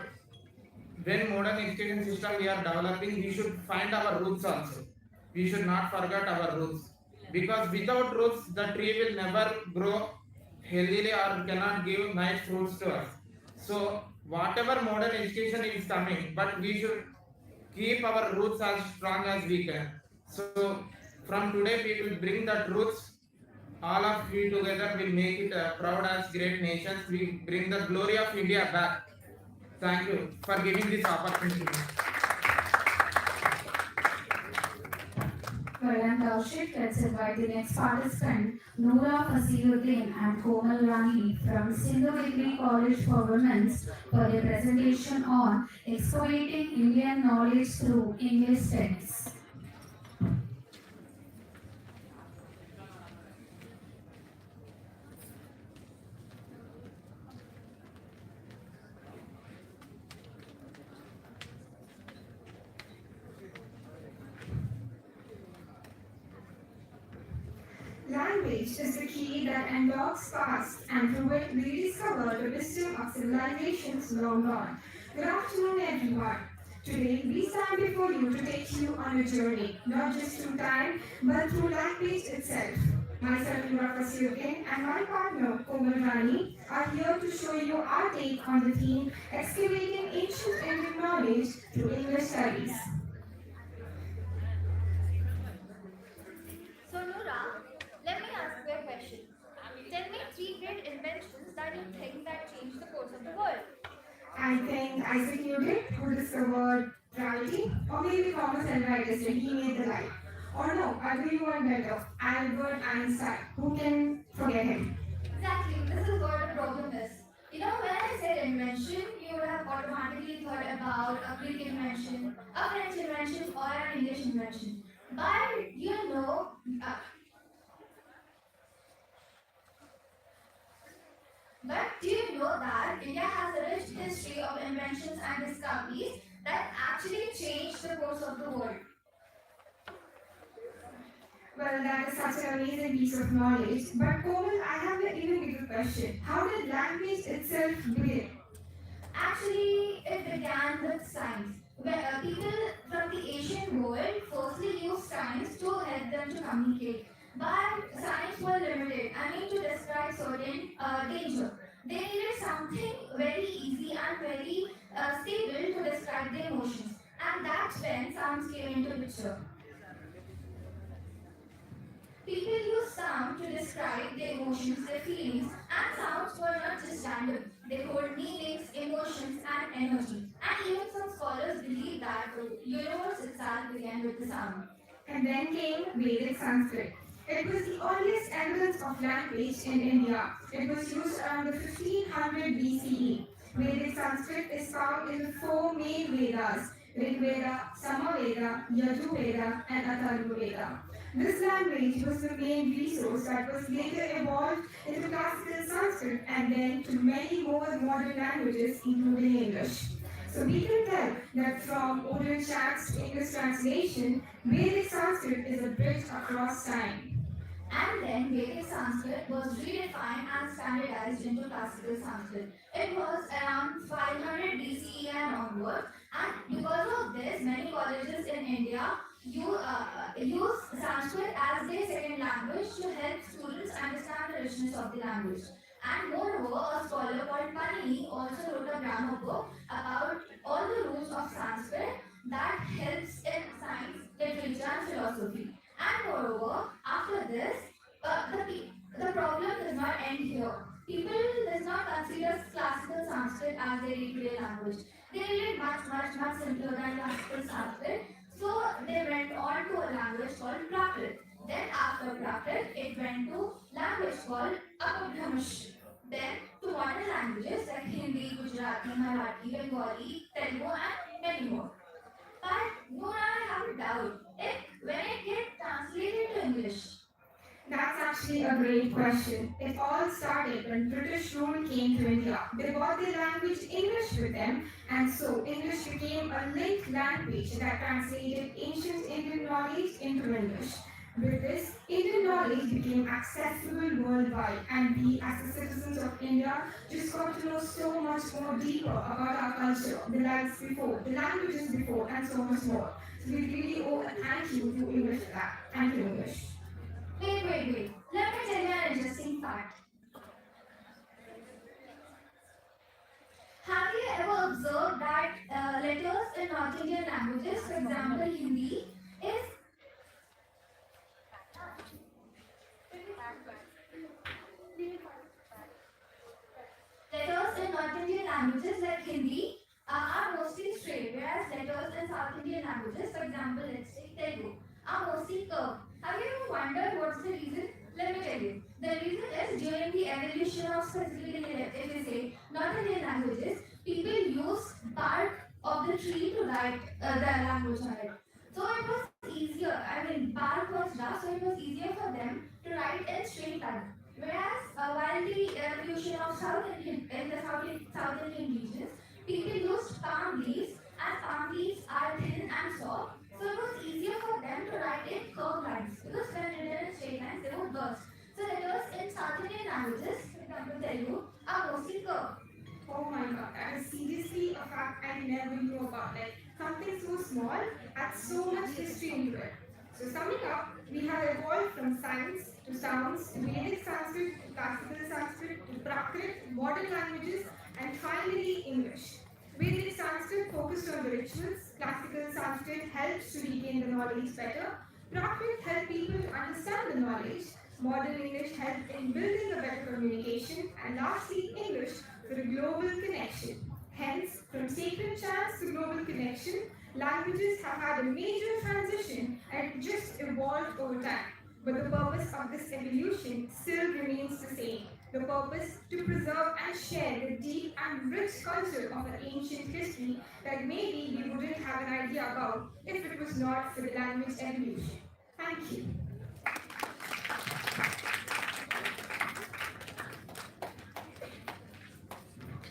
when modern education system we are developing, we should find our roots also. We should not forget our roots. Because without roots, the tree will never grow healthily or cannot give nice fruits to us. So whatever modern education is coming, but we should keep our roots as strong as we can. So from today we will bring that roots. All of we together will make it proud as great nations. We bring the glory of India back. Thank you for giving this opportunity. Well, and Kaushik, let's invite the next participant, Noora Fasiruddin and Komal Rani from Sindhu Degree College for Women for their presentation on exploiting Indian knowledge through English studies. Language is the key that unlocks past and through it rediscover the wisdom of civilizations long gone. Good afternoon, everyone. Today, we stand before you to take you on a journey, not just through time, but through language itself. Myself, Noora Fasiruddin, and my partner, Komal Rani, are here to show you our take on the theme excavating ancient Indian knowledge through English studies. So, Noora, let me ask you a question. Tell me three great inventions that you think that changed the course of the world. I think Isaac Newton, who discovered gravity, or maybe Thomas Alva Edison, he made the light. Or no, I'll give you one better, Albert Einstein, who can forget him? Exactly, this is what the problem is. You know, when I said invention, you would have automatically thought about a Greek invention, a French invention, or an English invention. But you know, but do you know that India has a rich history of inventions and discoveries that actually changed the course of the world? Well, that is such an amazing piece of knowledge. But Komal, I have an even bigger question. How did language itself begin? Actually, it began with science. Where people from the ancient world firstly used science to help them to communicate. But science was limited. To describe certain danger. They needed something very easy and very stable to describe the emotions. And that's when sounds came into picture. People use sound to describe their emotions, their feelings, and sounds were not just random. They hold meanings, emotions, and energy. And even some scholars believe that the universe itself began with the sound. And then came Vedic Sanskrit. It was the earliest evidence of language in India. It was used around the 1500 BCE. Vedic Sanskrit is found in the four main Vedas: Rig Veda, Samaveda, Yajurveda, and Atharvaveda. This language was the main resource that was later evolved into classical Sanskrit and then to many more modern languages, including English. So we can tell that from older chants to English translation, Vedic Sanskrit is a bridge across time. And then Vedic Sanskrit was redefined and standardized into classical Sanskrit. It was around 500 BCE and onward, and because of this, many colleges in India use Sanskrit as their second language to help students understand the richness of the language. And moreover, a scholar called Panini also wrote a grammar book about all the rules of Sanskrit that helps in science, literature, and philosophy. And moreover, after this, the problem does not end here. People does not consider classical Sanskrit as their day-to-day language. They needed much simpler than classical Sanskrit. So they went on to a language called Prakrit. Then after Prakrit, it went to language called Apabhramsh. Then to modern languages like Hindi, Gujarati, Marathi, Bengali, Telugu, and many more. But Noor, I have a doubt. When it gets translated to English, that's actually a great question. It all started when British rule came to India. They brought their language English with them, and so English became a linked language that translated ancient Indian knowledge into English. With this, Indian knowledge became accessible worldwide, and we, as the citizens of India, just got to know so much more deeper about our culture, the lives before, the languages before, and so much more. So we really owe a thank you to English for that. Thank you, English. Wait. Let me tell you an interesting fact. Have you ever observed that letters in North Indian languages, for example Hindi, is letters in North Indian languages like Hindi are mostly straight, whereas letters in South Indian languages, for example, let's take Telugu, are mostly curved. Have you ever wondered what's the reason? Let me tell you. The reason is during the evolution of specifically, if we say North Indian languages, people use bark of the tree to write their language on it. So it was easier. Bark was rough, so it was easier for them to write in straight line. Whereas while the evolution of South Indian regions, people used palm leaves, and palm leaves are thin and soft, so it was easier for them to write in curved lines because when written in straight lines, they would burst. So letters in South Indian languages, for example Telugu, are mostly curved. Oh my god, that is seriously a fact I never knew about. Like something so small had so much history into it. So summing up, we have evolved from science to sounds to Vedic Sanskrit to classical Sanskrit to Prakrit, modern languages, and finally English. Vedic Sanskrit focused on the rituals, classical Sanskrit helps to retain the knowledge better, Prakrit helped people to understand the knowledge, modern English helped in building a better communication, and lastly English for a global connection. Hence, from sacred chants to global connection, languages have had a major transition and just evolved over time. But the purpose of this evolution still remains the same. The purpose to preserve and share the deep and rich culture of our ancient history that maybe we wouldn't have an idea about if it was not for the language evolution. Thank you.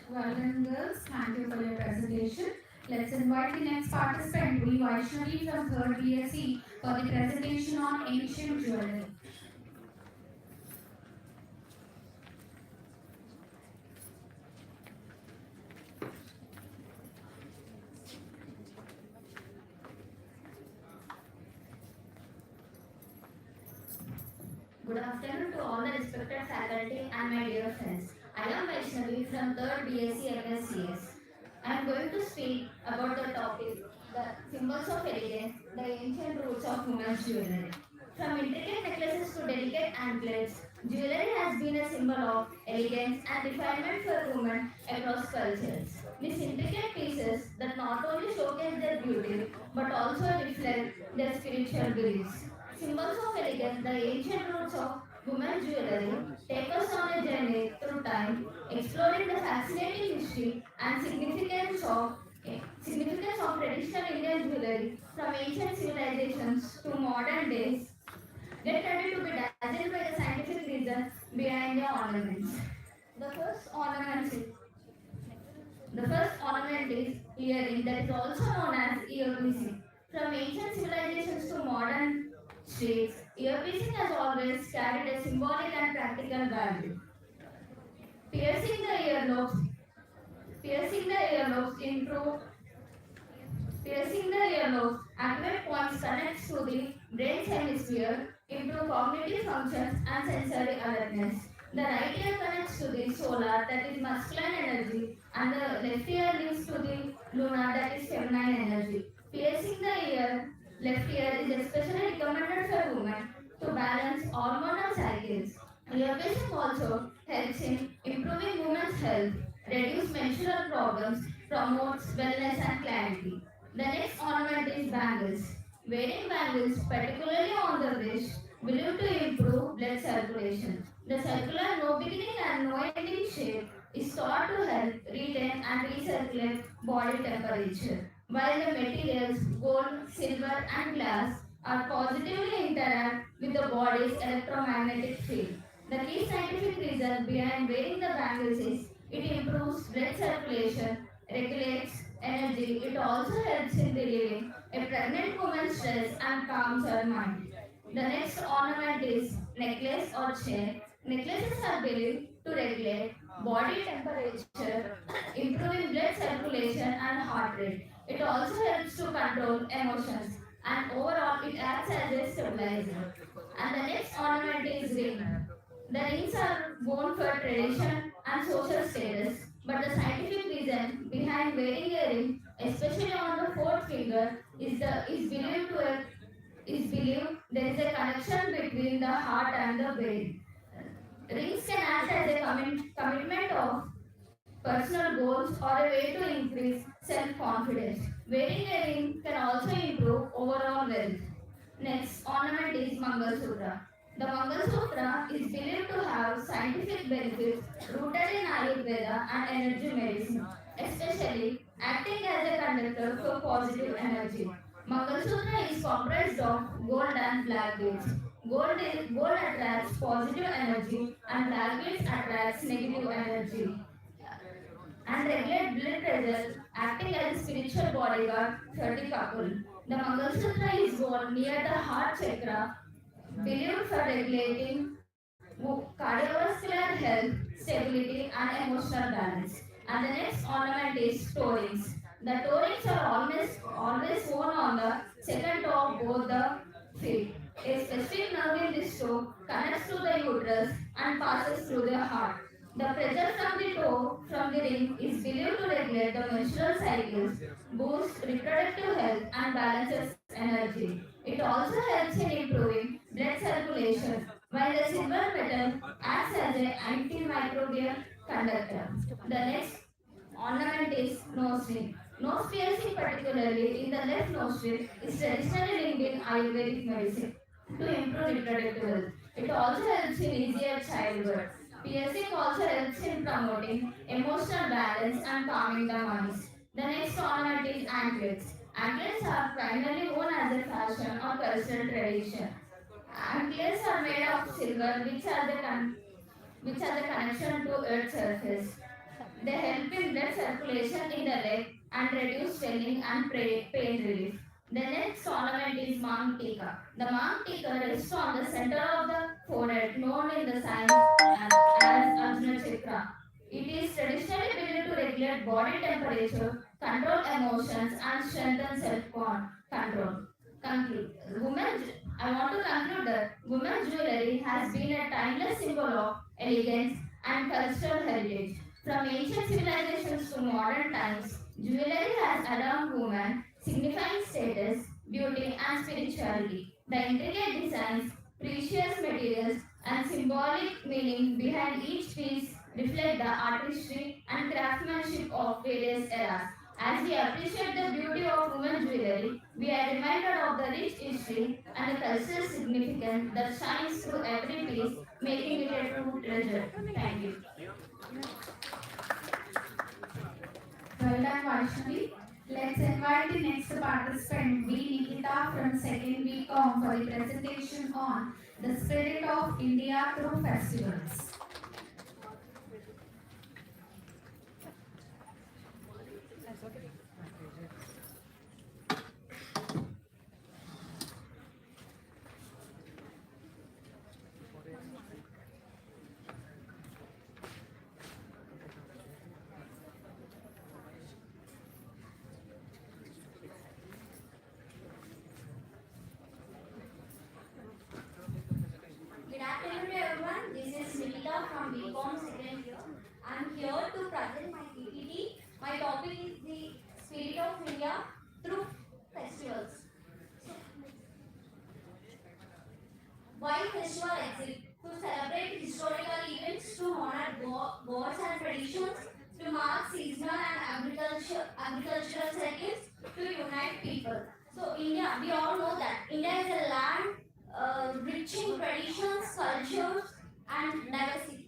Well done, girls. Thank you for your presentation. Let's invite the next participant, V. Vaishnavi from 3rd BSc, for the presentation on ancient jewelry. Good afternoon to all the respected faculty and my dear friends. I am Vaishnavi from 3rd BSc MSCS. I am going to speak about the topic, the symbols of elegance, the ancient roots of women's jewelry. From intricate necklaces to delicate anklets, jewelry has been a symbol of elegance and refinement for women across cultures. These intricate pieces that not only showcase their beauty but also reflect their spiritual beliefs. Symbols of elegance, the ancient roots of women's jewelry, take us on a journey through time, exploring the fascinating history and significance of traditional Indian jewelry from ancient civilizations to modern days. Get ready to be dazzled by the scientific reason behind the ornaments. The first ornament is the first ornament is earring, that is also known as earpiecing. From ancient civilizations to modern states, earpiecing has always carried a symbolic and practical value. Piercing the earlobes, piercing the earlobes into Piercing the earlobes, accurate points connects to the brain's hemisphere, improve cognitive functions and sensory alertness. The right ear connects to the solar, that is masculine energy, and the left ear links to the lunar, that is feminine energy. Piercing the left ear is especially recommended for women to balance hormonal cycles. Earpacing also helps in improving women's health, reduce menstrual problems, promotes wellness and clarity. The next ornament is bangles. Wearing bangles, particularly on the wrist, believed to improve blood circulation. The circular no beginning and no ending shape is thought to help retain and recirculate body temperature. While the materials, gold, silver, and glass, are positively interact with the body's electromagnetic field. The key scientific reason behind wearing the bangles is it improves blood circulation, regulates energy. It also helps in relieving a pregnant woman's stress and calms her mind. The next ornament is necklace or chain. Necklaces are believed to regulate body temperature, improving blood circulation and heart rate. It also helps to control emotions and overall it acts as a stabilizer. And the next ornament is ring. The rings are worn for tradition and social status, but the scientific reason behind wearing a ring, especially on the fourth finger, is believed there is a connection between the heart and the brain. Rings can act as a commitment of personal goals or a way to increase self-confidence. Wearing a ring can also improve overall wealth. Next, ornament is Mangal Sutra. The Mangal Sutra is believed to have scientific benefits rooted in Ayurveda and energy medicine, especially acting as a conductor for positive energy. Mangal Sutra is comprised of gold and black beads. Gold attracts positive energy and black beads attracts negative energy and regulate blood pressure, acting as a spiritual bodyguard for the couple. The Mangalsutra is worn near the heart chakra, believed for regulating cardiovascular health, stability, and emotional balance. And the next ornament is toe rings. The toe rings are always worn on the second toe of both the feet. A specific nerve in this toe connects to the uterus and passes through the heart. The pressure from the toe from the ring is believed to regulate the menstrual cycles, boost reproductive health, and balances energy. It also helps in improving blood circulation, while the silver metal acts as an antimicrobial conductor. The next ornament is nose ring. Nose piercing, particularly in the left nostril, is traditionally linked in Ayurvedic medicine to improve reproductive health. It also helps in easier childbirth. Piercing also helps in promoting emotional balance and calming the minds. The next ornament is anklets. Anklets are primarily worn as a fashion or cultural tradition. Anklets are made of silver, which has a connection to Earth's surface. They help in blood circulation in the leg and reduce swelling and pain relief. The next ornament is Mang Tika. The Mang Tika rests on the center of the forehead, known in the science as Arjuna Chakra. It is traditionally believed to regulate body temperature, control emotions, and strengthen self-control. Conclude. I want to conclude that women's jewelry has been a timeless symbol of elegance and cultural heritage. From ancient civilizations to modern times, jewelry has adorned women, signifying status, beauty, and spirituality. The intricate designs, precious materials, and symbolic meaning behind each piece reflect the artistry and craftsmanship of various eras. As we appreciate the beauty of women's jewelry, we are reminded of the rich history and the cultural significance that shines through every piece, making it a true treasure. Thank you. Well done, Vaishnavi. Let's invite the next participant, B. Nikita from second BCom for the presentation on the spirit of India through festivals. Good afternoon to everyone. This is Nikita from BCom second year. I am here to present my PPT. My topic is the spirit of India through festivals. Why festival exist? To celebrate historical events, to honor gods and traditions, to mark seasonal and agricultural cycles, to unite people. So India, we all know that India is a land rich in traditions, cultures, and diversity.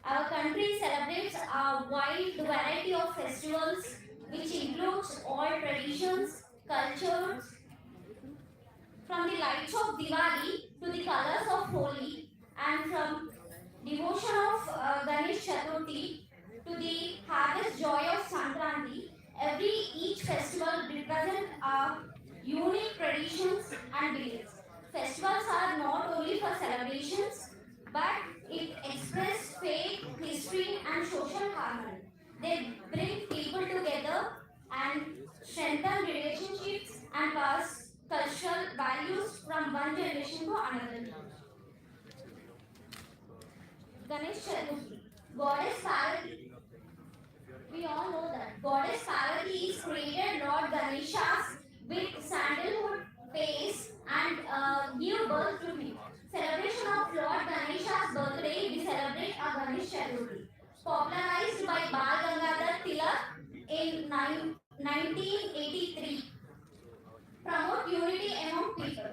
Our country celebrates a wide variety of festivals, which includes all traditions, cultures, from the lights of Diwali to the colors of Holi, and from devotion of Ganesh Chaturthi to the harvest joy of Sankranti, each festival represents unique traditions and beliefs. Festivals are not only for celebrations, but it express faith, history, and social harmony. They bring people together and strengthen relationships and pass cultural values from one generation to another. Ganesh Chaturthi, Goddess Parvati. We all know that Goddess Parvati is created Lord Ganesha's with sandalwood paste and give birth to him. Celebration of Lord Ganesha's birthday, we celebrate a Ganesh Chaturthi. Popularized by Bal Gangadhar Tilak in 1983. Promote unity among people.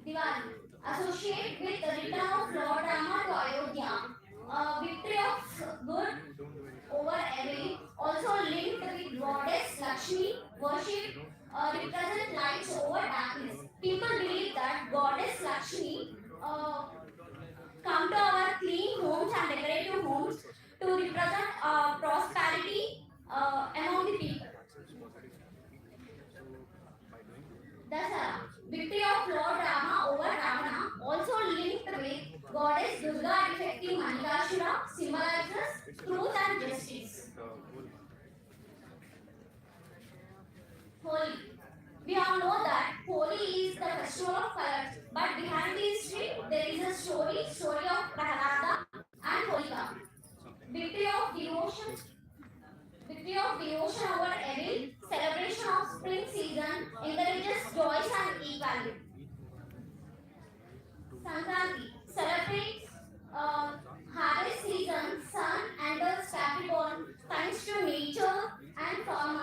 Diwali. Associate with the return of Lord Rama to Ayodhya. Victory of good over evil. Also linked with goddess Lakshmi. Worship represent lights over darkness. People believe that goddess Lakshmi come to our clean homes and decorative homes to represent prosperity among the people. Dasara, victory of Lord Rama over Ravana, also linked with goddess Durga defecting Manikashura, symbolizes truth and justice. Holi. We all know that Holi is the festival of colors, but behind the history there is a story of Prahlada and Holika. Victory of devotion over evil, celebration of spring season, encourages joys and equality. Sankranti celebrates harvest season, sun enters Capricorn, thanks to nature and farmers.